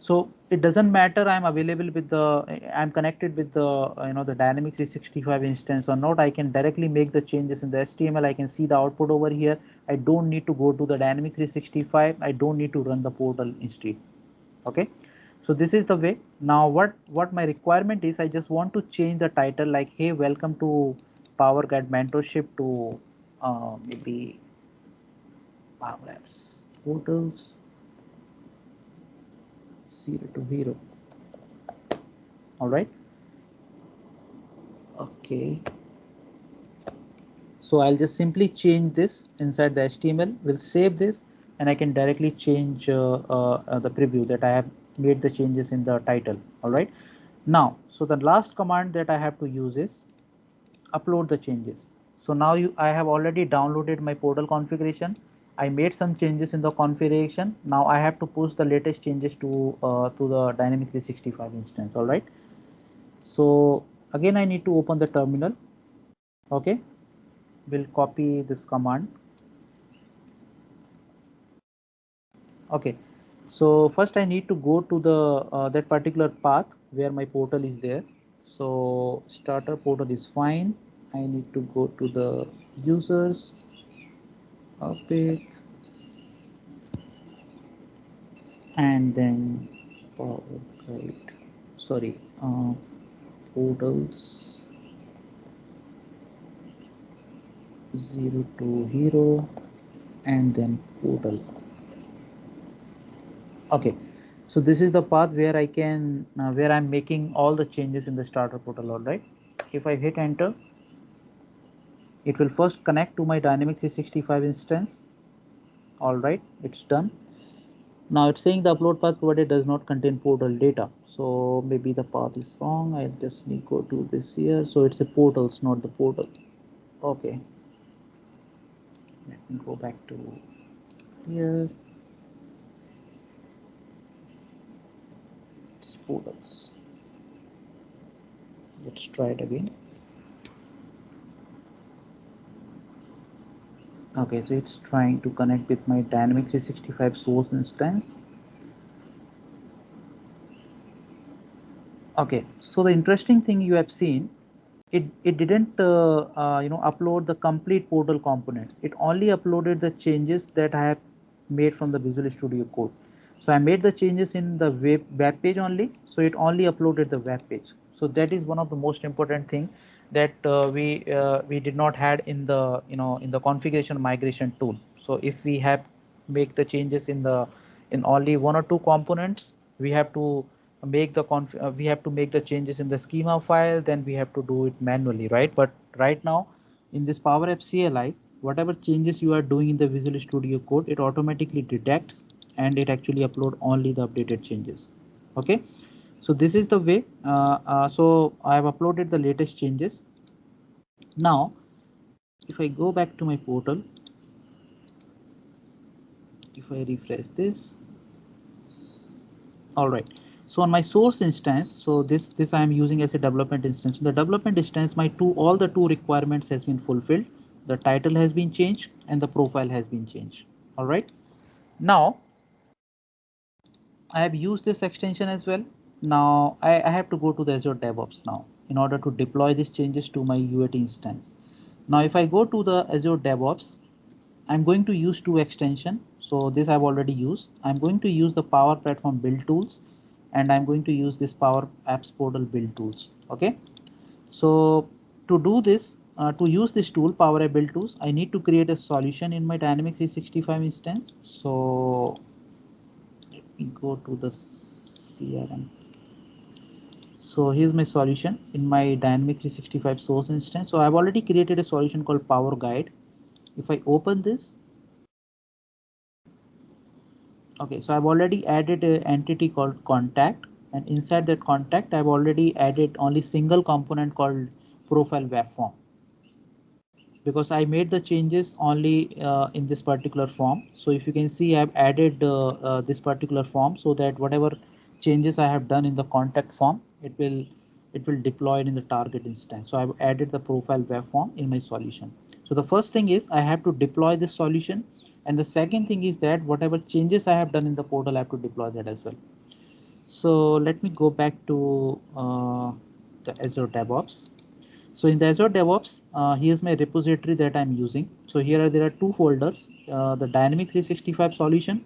So it doesn't matter I'm available with the, I'm connected with the the Dynamics 365 instance or not. I can directly make the changes in the HTML. I can see the output over here. I don't need to go to the Dynamics 365. I don't need to run the portal instead. Okay, so this is the way. Now what my requirement is, I just want to change the title, like, hey, welcome to Power Guide Mentorship to maybe PowerApps Portals 020. All right, okay, so I'll just simply change this inside the HTML. We'll save this and I can directly change the preview that I have made the changes in the title. All right, now, so the last command that I have to use is upload the changes. So now I have already downloaded my portal configuration. I made some changes in the configuration. Now I have to push the latest changes to the Dynamics 365 instance. All right, so again I need to open the terminal. Okay, we'll copy this command. Okay, So first I need to go to the that particular path where my portal is there. So starter portal is fine. I need to go to the users update and then power guide. Sorry, portals 0 to hero and then portal. Okay, so this is the path where I can where I'm making all the changes in the starter portal. All right, if I hit enter, it will first connect to my Dynamic 365 instance. All right, it's done. Now it's saying the upload path provided does not contain portal data, so maybe the path is wrong. I just need to go to this here. So it's a portals, not the portal. Okay, let me go back to here. It's portals. Let's try it again. Okay, so it's trying to connect with my Dynamic 365 source instance. Okay, so the interesting thing you have seen, it didn't upload the complete portal components. It only uploaded the changes that I have made from the Visual Studio Code. So I made the changes in the web page only, so it only uploaded the web page. So that is one of the most important thing that we did not had in the in the configuration migration tool. So if we have make the changes in only one or two components, we have to make the we have to make the changes in the schema file, then we have to do it manually, right? But right now in this PowerApps CLI, whatever changes you are doing in the Visual Studio Code, it automatically detects and it actually upload only the updated changes. Okay, so this is the way. So I have uploaded the latest changes. Now if I go back to my portal, if I refresh this, all right, so on my source instance, so this I am using as a development instance. So the development instance, my all the two requirements has been fulfilled. The title has been changed and the profile has been changed. All right, now I have used this extension as well. Now I have to go to the Azure DevOps now in order to deploy these changes to my UAT instance. Now if I go to the Azure DevOps, I'm going to use two extension. So this I've already used. I'm going to use the Power Platform build tools, and I'm going to use this PowerApps Portal build tools. Okay. So to do this, to use this tool, PowerApp build tools, I need to create a solution in my Dynamic 365 instance. So let me go to the CRM. So here's my solution in my Dynamic 365 source instance. So I've already created a solution called Power Guide. If I open this, okay, so I've already added an entity called contact, and inside that contact I've already added only single component called profile web form, because I made the changes only in this particular form. So if you can see, I've added this particular form so that whatever changes I have done in the contact form, it will deploy it in the target instance. So I've added the profile web form in my solution. So the first thing is I have to deploy this solution, and the second thing is that whatever changes I have done in the portal, I have to deploy that as well. So let me go back to the Azure DevOps. So in the Azure DevOps, here's my repository that I'm using. So there are two folders, the Dynamic 365 solution,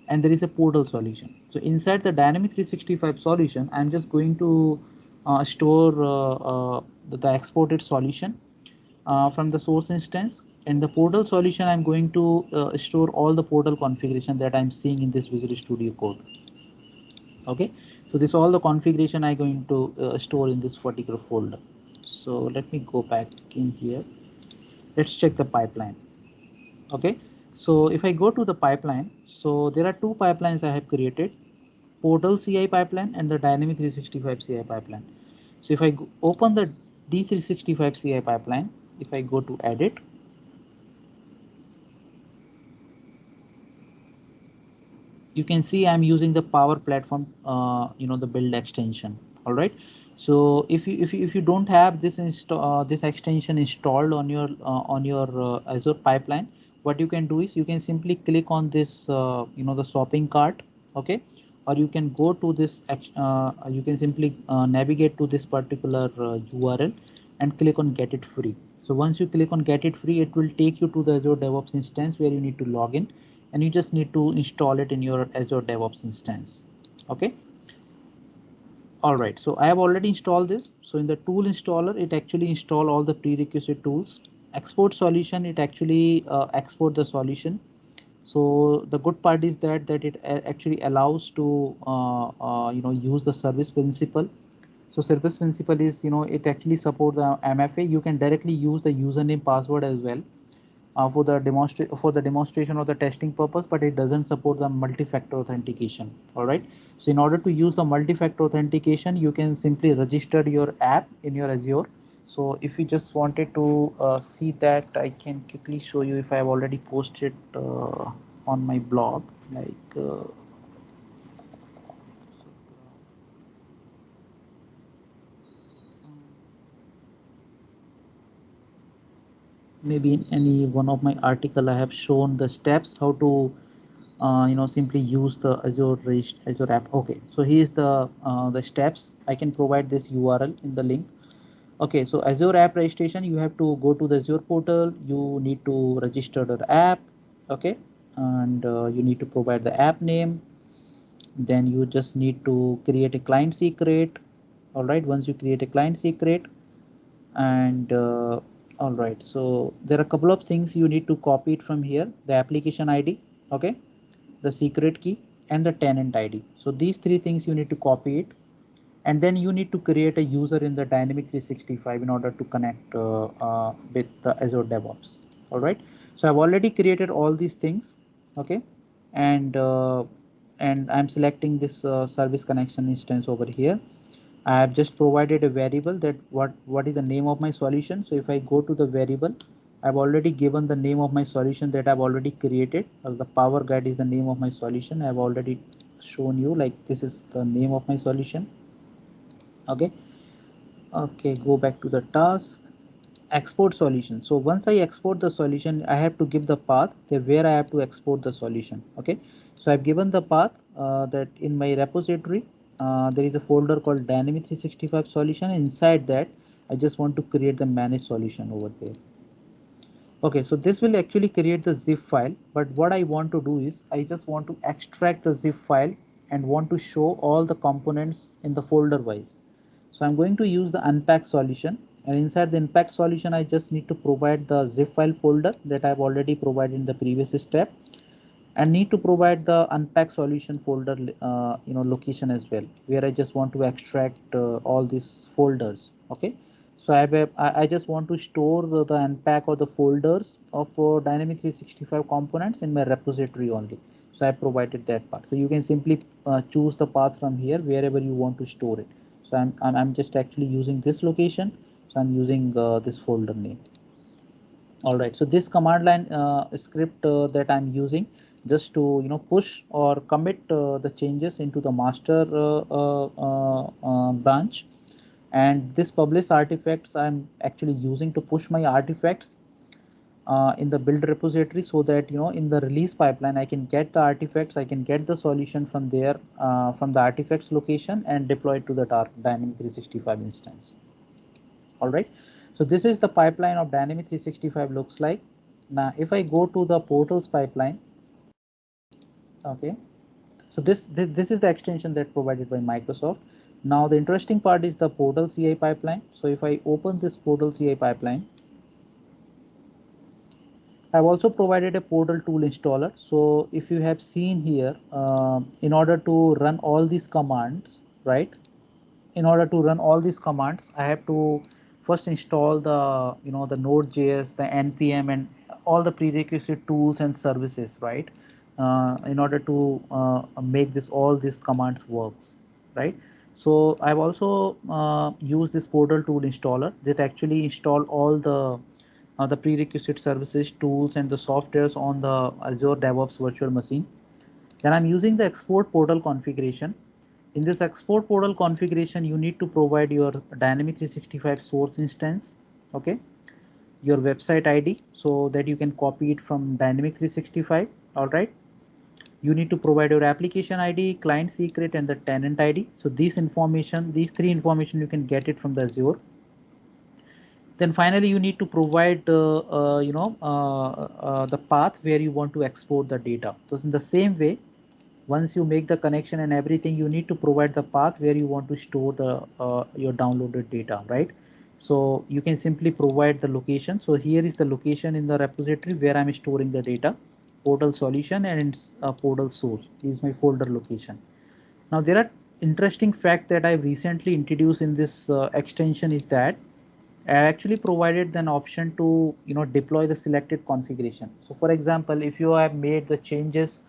and there is a portal solution. So inside the Dynamic 365 solution, I'm just going to store the exported solution from the source instance. In the portal solution, I'm going to store all the portal configuration that I'm seeing in this Visual Studio Code. Okay, so this all the configuration I'm going to store in this particular folder. So let me go back in here. Let's check the pipeline. Okay, so if I go to the pipeline, so there are two pipelines I have created, portal CI pipeline and the Dynamic 365 CI pipeline. So if I open the D365 CI pipeline, if I go to edit, you can see I'm using the Power Platform, the build extension. All right. So if you don't have this this extension installed on your Azure pipeline, what you can do is you can simply click on this the shopping cart, okay, or you can go to this you can simply navigate to this particular URL and click on get it free. So once you click on get it free, it will take you to the Azure DevOps instance where you need to log in, and you just need to install it in your Azure DevOps instance. Okay. All right, so I have already installed this. So in the tool installer, it actually install all the prerequisite tools. Export solution, it actually export the solution. So the good part is that it actually allows to use the service principal. So service principal is, it actually support the MFA. You can directly use the username password as well for the demonstration or the testing purpose, but it doesn't support the multi-factor authentication. All right, so in order to use the multi-factor authentication, you can simply register your app in your Azure. So if you just wanted to see that, I can quickly show you if I have already posted on my blog, like maybe in any one of my article I have shown the steps how to simply use the Azure app. Okay, so here's the steps. I can provide this URL in the link. Okay, so Azure app registration, you have to go to the Azure portal, you need to register the app. Okay, and you need to provide the app name, then you just need to create a client secret. All right, once you create a client secret, and all right, so there are a couple of things you need to copy it from here: the application ID, okay, the secret key, and the tenant ID. So these three things you need to copy it, and then you need to create a user in the Dynamic 365 in order to connect with the Azure DevOps. All right, so I've already created all these things. Okay, and I'm selecting this service connection instance over here. I have just provided a variable that what is the name of my solution. So if I go to the variable, I've already given the name of my solution that I've already created. The power guide is the name of my solution. I've already shown you, like, this is the name of my solution. Okay. Okay, go back to the task, export solution. So once I export the solution, I have to give the path where I have to export the solution. Okay, so I've given the path that in my repository there is a folder called Dynamic 365 solution. Inside that, I just want to create the managed solution over there. Okay, so this will actually create the zip file, but what I want to do is I just want to extract the zip file and want to show all the components in the folder wise. So I'm going to use the unpack solution, and inside the unpack solution I just need to provide the zip file folder that I've already provided in the previous step, and need to provide the unpack solution folder location as well, where I just want to extract all these folders. Okay, so I just want to store the unpack or the folders of Dynamic 365 components in my repository only. So I provided that part. So you can simply choose the path from here wherever you want to store it. So I'm just actually using this location. So I'm using this folder name. All right, so this command line script that I'm using just to push or commit the changes into the master branch, and this publish artifacts I'm actually using to push my artifacts in the build repository, so that in the release pipeline I can get the artifacts, I can get the solution from there from the artifacts location and deploy it to the Dynamic 365 instance. All right, so this is the pipeline of Dynamic 365 looks like. Now if I go to the portals pipeline, okay, so this is the extension that provided by Microsoft. Now the interesting part is the portal CI pipeline. So if I open this portal CI pipeline, I've also provided a portal tool installer. So if you have seen here, in order to run all these commands, right, in order to run all these commands, I have to first install the the Node.js, the npm, and all the prerequisite tools and services, right, in order to make all these commands works, right. So I've also used this portal tool installer that actually install all the prerequisite services, tools, and the softwares on the Azure DevOps virtual machine. Then I'm using the export portal configuration. In this export portal configuration, you need to provide your Dynamic 365 source instance, okay, your website ID, so that you can copy it from Dynamic 365. All right, You need to provide your application ID, client secret, and the tenant ID. So these information, these three information, you can get it from the Azure. Then finally, you need to provide the path where you want to export the data. So in the same way, once you make the connection and everything, you need to provide the path where you want to store the your downloaded data, right? So you can simply provide the location. So here is the location in the repository where I'm storing the data, portal solution, and it's portal source is my folder location. Now there are interesting fact that I've recently introduced in this extension is that I actually provided an option to deploy the selected configuration. So for example, if you have made the changes,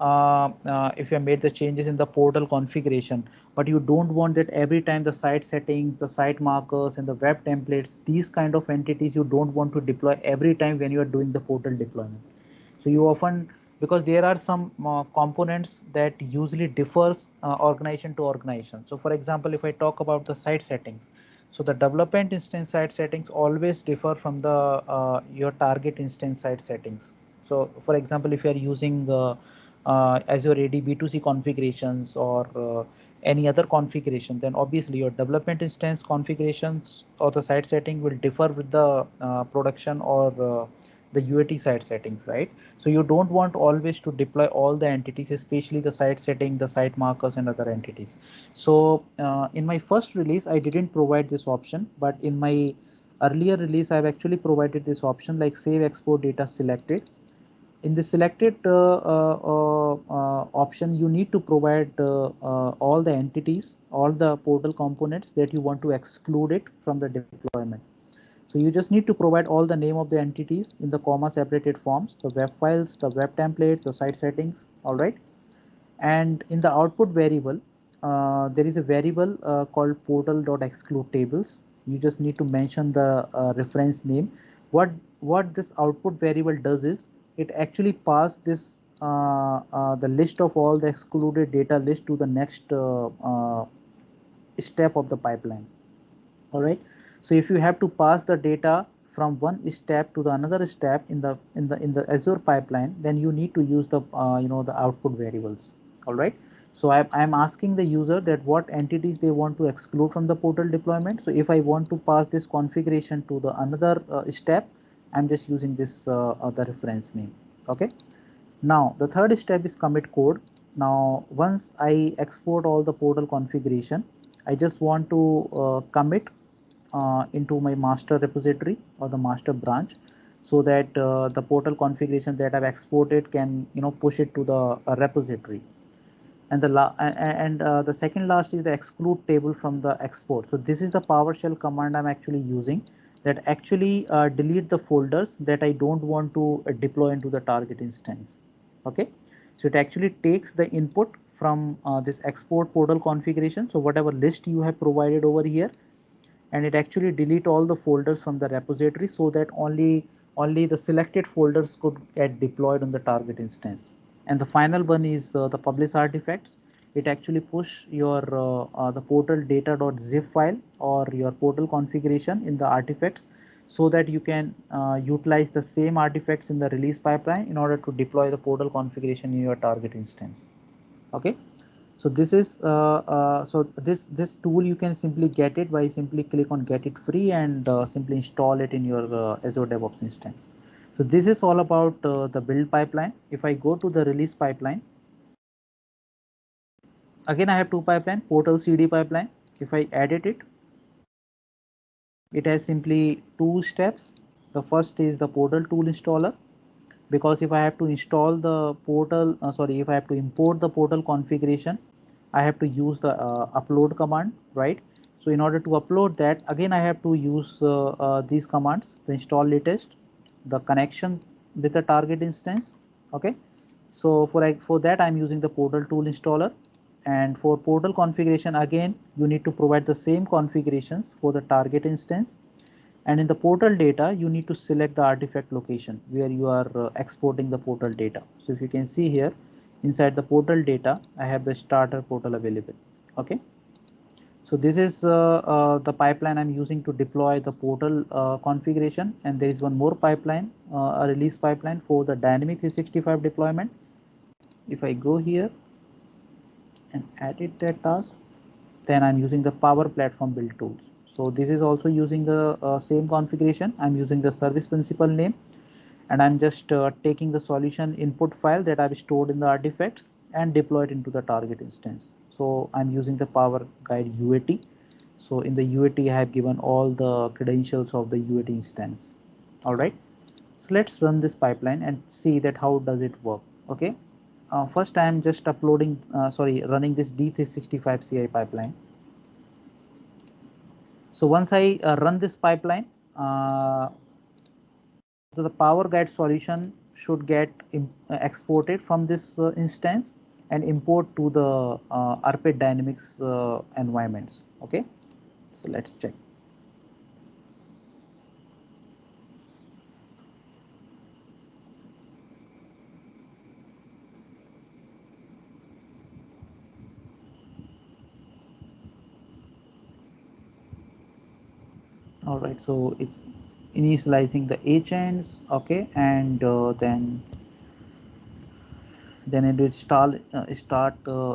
if you have made the changes in the portal configuration, but you don't want that every time the site settings, the site markers, and the web templates, these kind of entities you don't want to deploy every time when you are doing the portal deployment. So you often, because there are some components that usually differs organization to organization. So for example, if I talk about the site settings, so the development instance site settings always differ from the your target instance site settings. So for example, if you are using Azure AD B2C configurations or any other configuration, then obviously your development instance configurations or the site setting will differ with the production or the UAT site settings, right? So you don't want always to deploy all the entities, especially the site setting, the site markers, and other entities. So in my first release, I didn't provide this option, but in my earlier release, I've actually provided this option like save export data selected. In the selected option, you need to provide all the entities, all the portal components that you want to exclude it from the deployment. So you just need to provide all the name of the entities in the comma separated forms, the web files, the web template, the site settings, all right. And in the output variable, there is a variable called portal.exclude tables. You just need to mention the reference name. What this output variable does is it actually pass this the list of all the excluded data list to the next step of the pipeline. All right. So if you have to pass the data from one step to the another step in the Azure pipeline, then you need to use the the output variables. All right. So I'm asking the user that what entities they want to exclude from the portal deployment. So if I want to pass this configuration to the another step, I'm just using this the reference name. Okay. Now the third step is commit code. Now once I export all the portal configuration, I just want to commit into my master repository or the master branch, so that the portal configuration that I've exported can push it to the repository. And the second last is the exclude table from the export. So this is the PowerShell command I'm actually using that actually delete the folders that I don't want to deploy into the target instance. Okay, so it actually takes the input from this export portal configuration. So whatever list you have provided over here, and it actually delete all the folders from the repository so that only the selected folders could get deployed on the target instance. And the final one is the publish artifacts. It actually push your the portal data.zip file or your portal configuration in the artifacts, so that you can utilize the same artifacts in the release pipeline in order to deploy the portal configuration in your target instance. Okay. So this is this tool you can simply get it by simply click on get it free and simply install it in your Azure DevOps instance. So this is all about the build pipeline. If I go to the release pipeline, again I have two pipeline, portal CD pipeline. If I edit it, it has simply two steps. The first is the portal tool installer, because if I have to install the portal, if I have to import the portal configuration, I have to use the upload command, right? So in order to upload that, again I have to use these commands: the install latest, the connection with the target instance. Okay, so for that I'm using the portal tool installer. And for portal configuration, again you need to provide the same configurations for the target instance. And in the portal data, you need to select the artifact location where you are exporting the portal data. So if you can see here, inside the portal data, I have the starter portal available. Okay. So this is the pipeline I'm using to deploy the portal configuration. And there is one more pipeline, a release pipeline for the dynamic 365 deployment. if I go here and edit that task, then I'm using the Power Platform build tools. So this is also using the same configuration. I'm using the service principal name, and I'm just taking the solution input file that I've stored in the artifacts and deploy it into the target instance. So I'm using the Power Guide UAT. So in the UAT, I have given all the credentials of the UAT instance. All right. So let's run this pipeline and see that how does it work. Okay. First, I am just running this D365 CI pipeline. So once I run this pipeline, so the Power Guide solution should get exported from this instance and import to the RPed Dynamics environments. Okay, so let's check. All right, so it's initializing the agents. Okay, and then it will start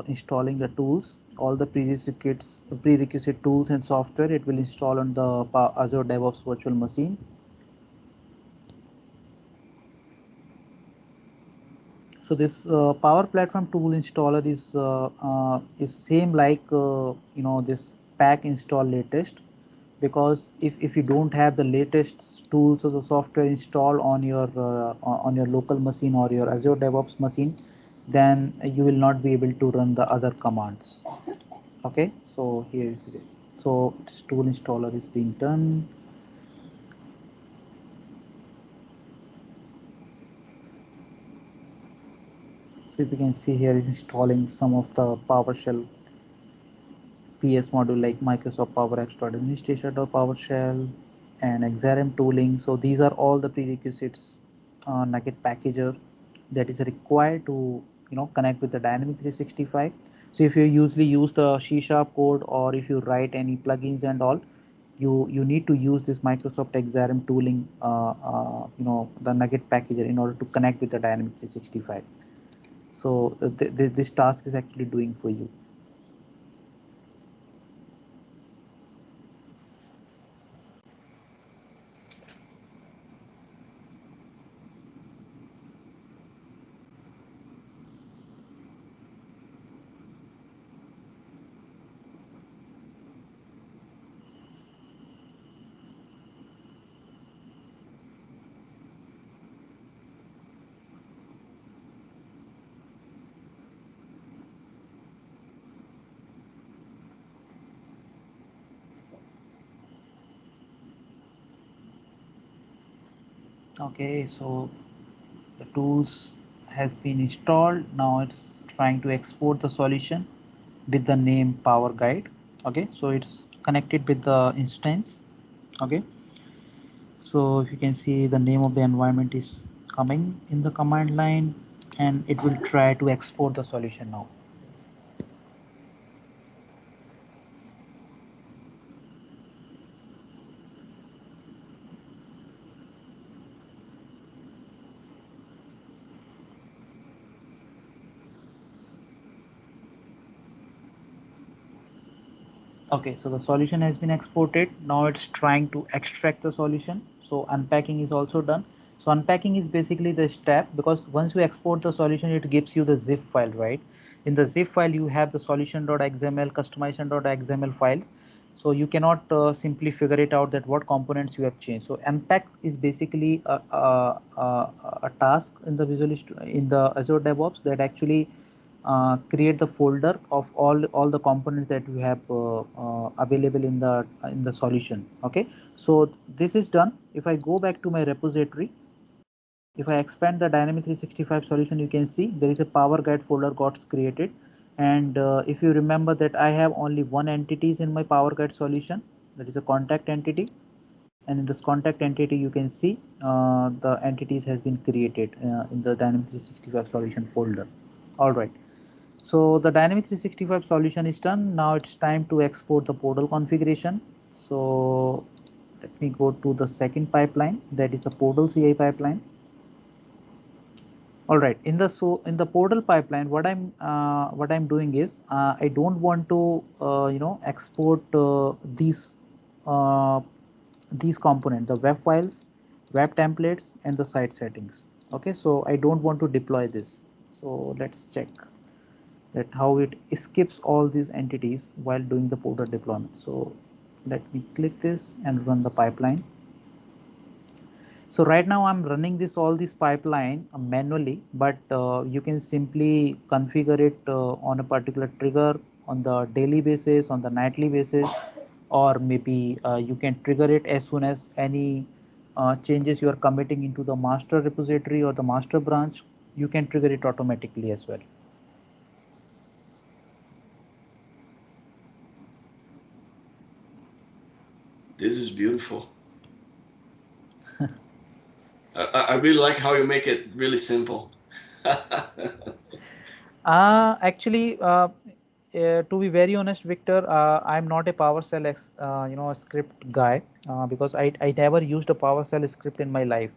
installing the tools, all the prerequisite tools and software. It will install on the Azure DevOps virtual machine. So this Power Platform tool installer is same like this pack install latest, because if you don't have the latest tools or the software installed on your local machine or your Azure DevOps machine, then you will not be able to run the other commands. Okay, so here it is. So this tool installer is being done. So if you can see here is installing some of the PowerShell PS module like Microsoft PowerApps Administration.PowerShell and XRM tooling. So these are all the prerequisites Nugget packager that is required to connect with the Dynamic 365. So if you usually use the C# code, or if you write any plugins and all, you need to use this Microsoft XRM tooling, the Nugget packager, in order to connect with the Dynamic 365. So this task is actually doing for you. Okay, so the tools has been installed. Now it's trying to export the solution with the name Power Guide. Okay, so it's connected with the instance. Okay, so if you can see, the name of the environment is coming in the command line, and it will try to export the solution now. Okay, so the solution has been exported. Now it's trying to extract the solution. So unpacking is also done. So unpacking is basically the step, because once you export the solution, it gives you the zip file, right? In the zip file, you have the solution.xml, customization.xml files. So you cannot simply figure it out that what components you have changed. So unpack is basically a task in the in the Azure DevOps that actually create the folder of all the components that you have available in the solution. Okay, so this is done. If I go back to my repository, if I expand the Dynamic 365 solution, you can see there is a Power Guide folder got created. And if you remember that I have only one entities in my Power Guide solution, that is a contact entity. And in this contact entity, you can see the entities has been created in the Dynamic 365 solution folder. All right. So the Dynamic 365 solution is done. Now it's time to export the portal configuration. So let me go to the second pipeline, that is the portal CI pipeline. All right. In the portal pipeline, what I'm doing is I don't want to export these components, the web files, web templates, and the site settings. Okay, so I don't want to deploy this. So let's check that how it skips all these entities while doing the portal deployment. So let me click this and run the pipeline. So right now I'm running all this pipeline manually, but you can simply configure it on a particular trigger on the daily basis, on the nightly basis, or maybe you can trigger it as soon as any changes you are committing into the master repository or the master branch. You can trigger it automatically as well. This is beautiful. I really like how you make it really simple. Actually, to be very honest, Victor, I'm not a PowerShell script guy because I never used a PowerShell script in my life.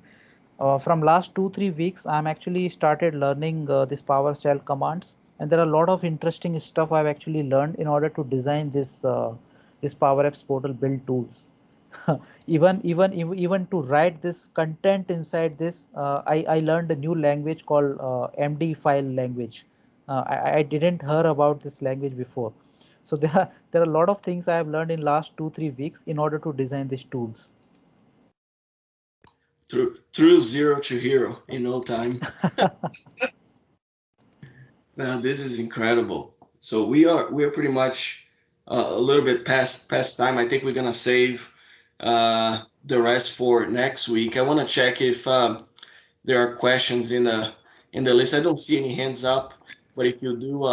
From last 2-3 weeks, I'm actually started learning this PowerShell commands, and there are a lot of interesting stuff I've actually learned in order to design this PowerApps Portal build tools. Even to write this content inside this, I learned a new language called MD file language. I didn't hear about this language before. So there are a lot of things I have learned in last 2-3 weeks in order to design these tools. Through zero to hero in no time. Now this is incredible. So we are pretty much a little bit past time. I think we're gonna save the rest for next week. I want to check if there are questions in the list. I don't see any hands up, but if you do,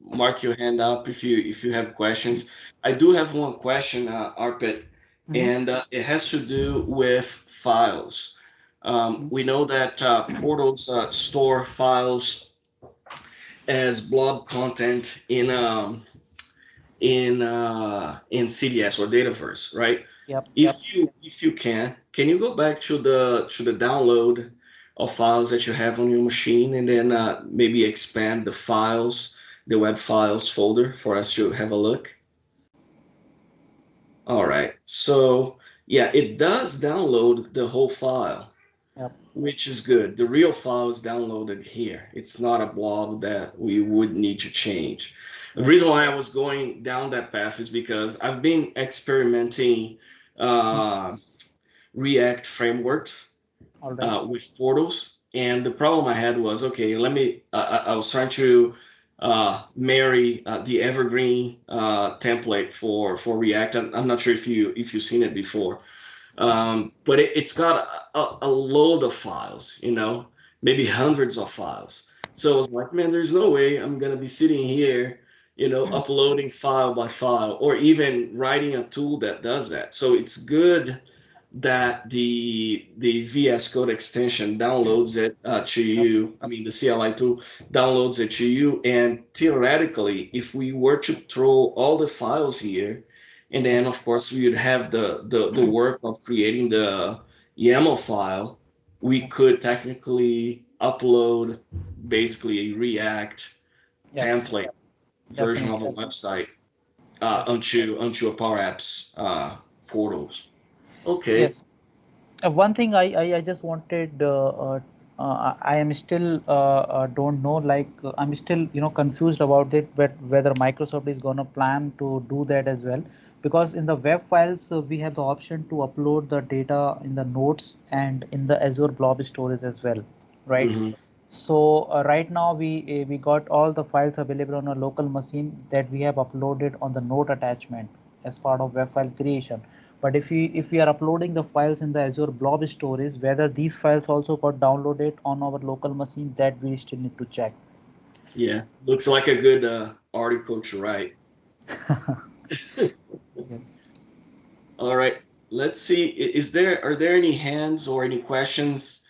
mark your hand up if you have questions. I do have one question, Arpit, and it has to do with files. We know that portals store files as blob content in CDS or Dataverse, right? Yep. If you can you go back to the download of files that you have on your machine and then maybe expand the files, the web files folder for us to have a look? All right. So yeah, it does download the whole file, Yep. which is good. The real file is downloaded here. It's not a blob that we would need to change. The reason why I was going down that path is because I've been experimenting React frameworks with portals, and the problem I had was, okay, I was trying to marry the evergreen template for React. I'm not sure if you've seen it before, but it's got a load of files, maybe hundreds of files. So I was like, man, there's no way I'm gonna be sitting here, uploading file by file, or even writing a tool that does that. So it's good that the VS Code extension downloads it to you. I mean, the CLI tool downloads it to you. And theoretically, if we were to throw all the files here, and then of course we would have the work of creating the YAML file, we could technically upload basically a React template version of a website onto a PowerApps portals. Okay. Yes. One thing I just wanted, I am still don't know, like I'm still confused about it, but whether Microsoft is gonna plan to do that as well, because in the web files we have the option to upload the data in the nodes and in the Azure Blob storage as well, right? Mm-hmm. So right now we got all the files available on a local machine that we have uploaded on the node attachment as part of web file creation. But if we are uploading the files in the Azure Blob storage, whether these files also got downloaded on our local machine, that we still need to check. Yeah, looks like a good article to write. Yes. All right, let's see. Are there any hands or any questions?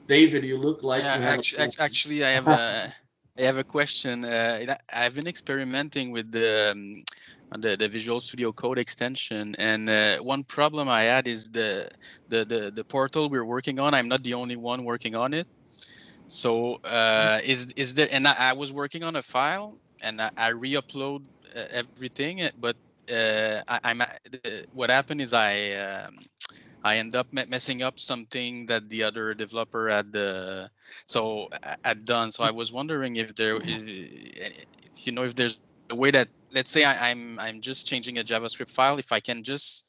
David, you look like you have actually I have a question. I've been experimenting with the the Visual Studio Code extension. And one problem I had is the portal we're working on. I'm not the only one working on it. So is there? And I was working on a file, and I re-upload everything, but what happened is I end up messing up something that the other developer had done. So I was wondering if if there's a way that, let's say I'm just changing a JavaScript file, if I can just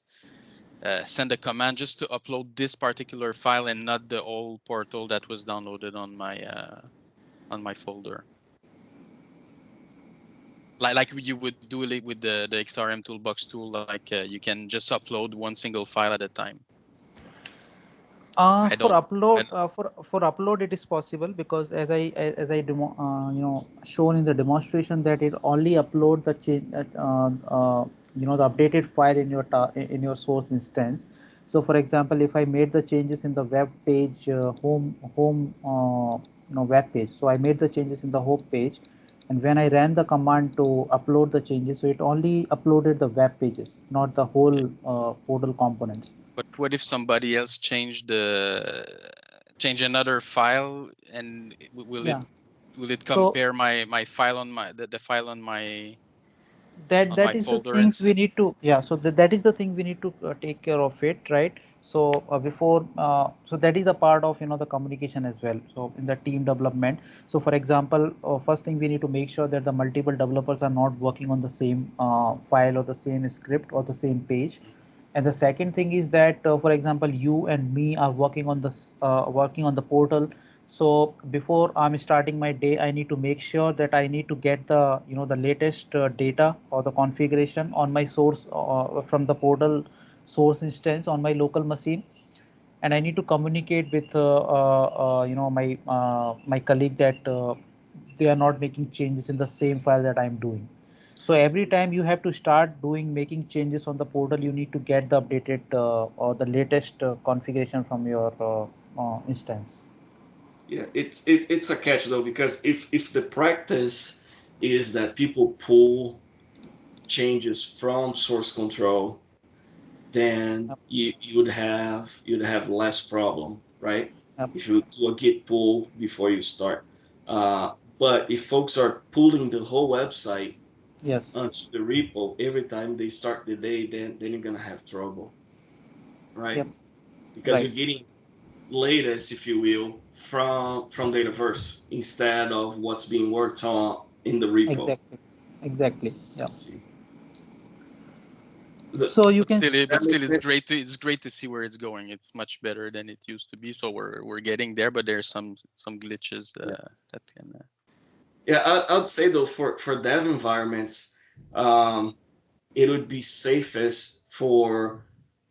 send a command just to upload this particular file and not the whole portal that was downloaded on my folder. Like you would do it with the XRM Toolbox tool, like you can just upload one single file at a time. For upload it is possible, because as I demo, shown in the demonstration, that it only upload the change the updated file in your source instance. So for example, if I made the changes in the web page home web page, so I made the changes in the home page, and when I ran the command to upload the changes, so it only uploaded the web pages, not the whole portal components. But what if somebody else change another file, and will it compare my file on the file on my that is the things we need to that is the thing we need to take care of it, right? So before so that is a part of the communication as well, so in the team development. So for example, first thing, we need to make sure that the multiple developers are not working on the same file or the same script or the same page. And the second thing is that for example, you and me are working on this working on the portal. So before I'm starting my day, I need to make sure that I need to get the the latest data or the configuration on my source from the portal source instance on my local machine, and I need to communicate with my colleague that they are not making changes in the same file that I'm doing. So every time you have to start making changes on the portal, you need to get the updated or the latest configuration from your instance. Yeah, it's a catch though, because if the practice is that people pull changes from source control, then you'd have less problem, right? Yep. If you do a git pull before you start. But if folks are pulling the whole website onto the repo every time they start the day, then you're gonna have trouble, right? Yep. Because you're getting latest, if you will, from Dataverse instead of what's being worked on in the repo. Exactly. Yeah. So you can. But still, it's great to see where it's going. It's much better than it used to be. So we're getting there, but there's some glitches that can. Yeah, I'd say though, for dev environments, it would be safest for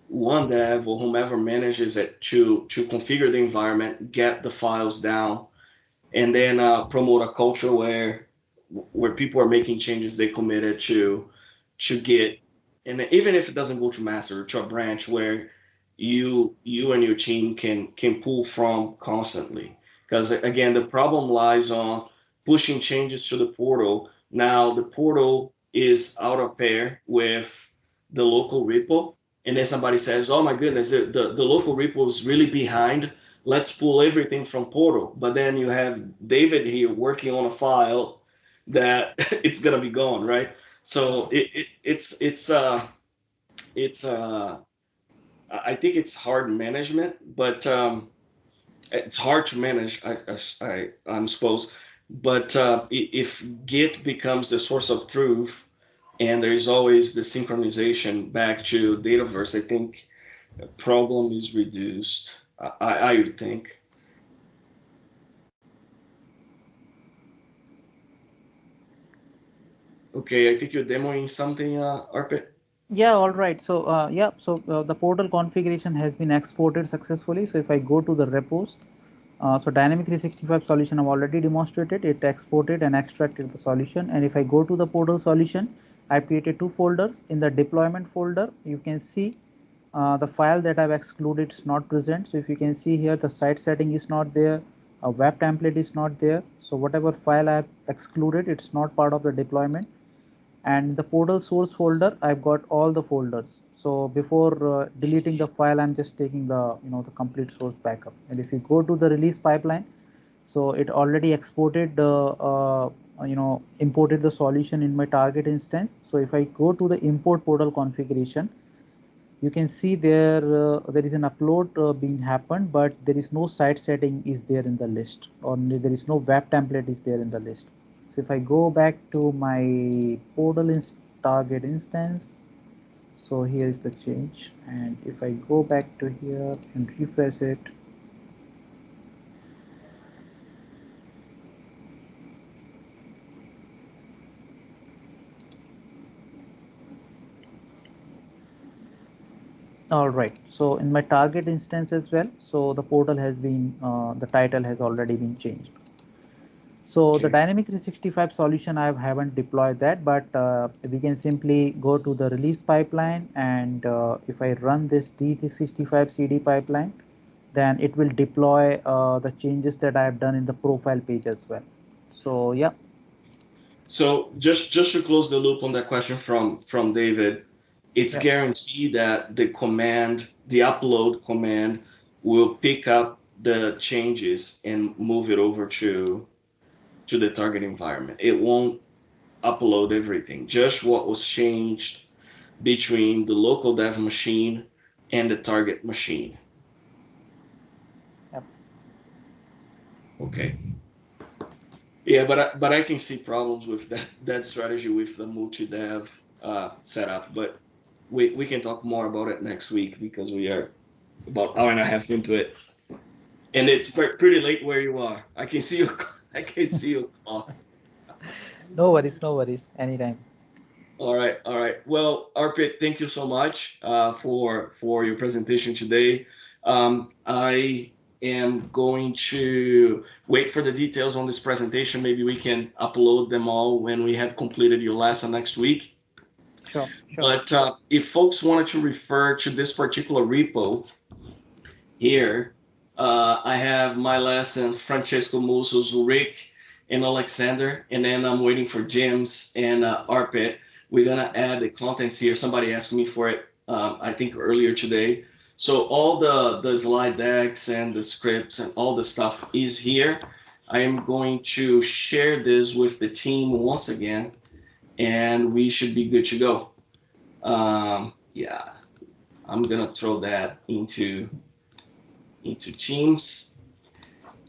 one dev or whomever manages it to configure the environment, get the files down, and then promote a culture where people are making changes they committed to get, and even if it doesn't go to master, to a branch where you and your team can pull from constantly. Because again, the problem lies on pushing changes to the portal. Now the portal is out of pair with the local repo, and then somebody says, oh my goodness, the local repo is really behind, let's pull everything from portal. But then you have David here working on a file that it's gonna be gone, right? So I think it's hard management, but it's hard to manage. I'm supposed, but if Git becomes the source of truth, and there is always the synchronization back to Dataverse, I think the problem is reduced. I would think. Okay, I think you're demoing something, Arpit. Yeah, all right. So the portal configuration has been exported successfully. So if I go to the repos, so Dynamic 365 solution I've already demonstrated, it exported and extracted the solution. And if I go to the portal solution, I've created two folders. In the deployment folder, you can see the file that I've excluded is not present. So if you can see here, the site setting is not there, a web template is not there. So whatever file I've excluded, it's not part of the deployment. And the portal source folder, I've got all the folders. So before deleting the file, I'm just taking the the complete source backup. And if you go to the release pipeline, so it already exported imported the solution in my target instance. So if I go to the import portal configuration, you can see there there is an upload being happened, but there is no site setting is there in the list, or there is no web template is there in the list. So if I go back to my portal target instance, so here is the change, and if I go back to here and refresh it, all right, so in my target instance as well, so the portal has been the title has already been changed. So Okay. the Dynamic 365 solution, I haven't deployed that, but we can simply go to the release pipeline, and if I run this D365 CD pipeline, then it will deploy the changes that I have done in the profile page as well. So yeah. So just to close the loop on that question from David, it's Yeah. guaranteed that the command, the upload command, will pick up the changes and move it over to the target environment. It won't upload everything, just what was changed between the local dev machine and the target machine. Yep. Okay. Yeah, but I can see problems with that strategy with the multi-dev setup. But we can talk more about it next week because we are about hour and a half into it, and it's pretty late where you are. I can see your I can see your clock. No worries, anytime. All right, all right. Well, Arpit, thank you so much for your presentation today. I am going to wait for the details on this presentation. Maybe we can upload them all when we have completed your lesson next week. Sure. But if folks wanted to refer to this particular repo here, I have my lesson, Francesco Musso, Rick, and Alexander, and then I'm waiting for James and Arpit. We're gonna add the contents here. Somebody asked me for it, I think earlier today. So all the slide decks and the scripts and all the stuff is here. I am going to share this with the team once again, and we should be good to go. Yeah, I'm gonna throw that into Teams,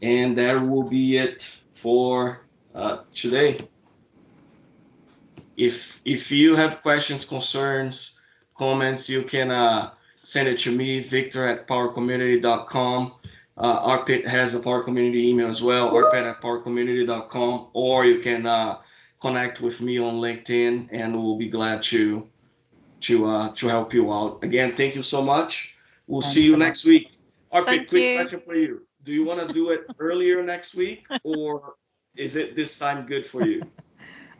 and that will be it for today. If you have questions, concerns, comments, you can send it to me, victor@powercommunity.com. Arpit has a Power Community email as well, arpit@powercommunity.com, or you can connect with me on LinkedIn, and we'll be glad to help you out. Again, thank you so much. We'll see you next week. Arpit, quick question for you. Do you want to do it earlier next week, or is it this time good for you?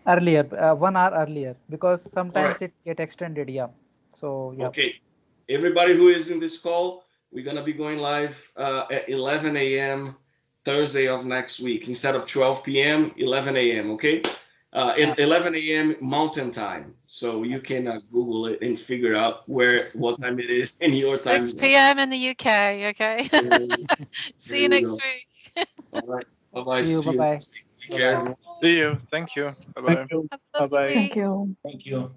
Earlier, 1 hour earlier, because sometimes right. it get extended. Yeah. So yeah. Okay. Everybody who is in this call, we're gonna be going live at 11 a.m. Thursday of next week instead of 12 p.m. 11 a.m. Okay. 11 a.m. Mountain Time, so you can Google it and figure out what time it is in your time. 6 p.m. in the UK. Okay. See you next week. All right. Bye bye. See you. Bye bye. Take care. See you. Thank you. Bye bye. Have a lovely week. Thank you.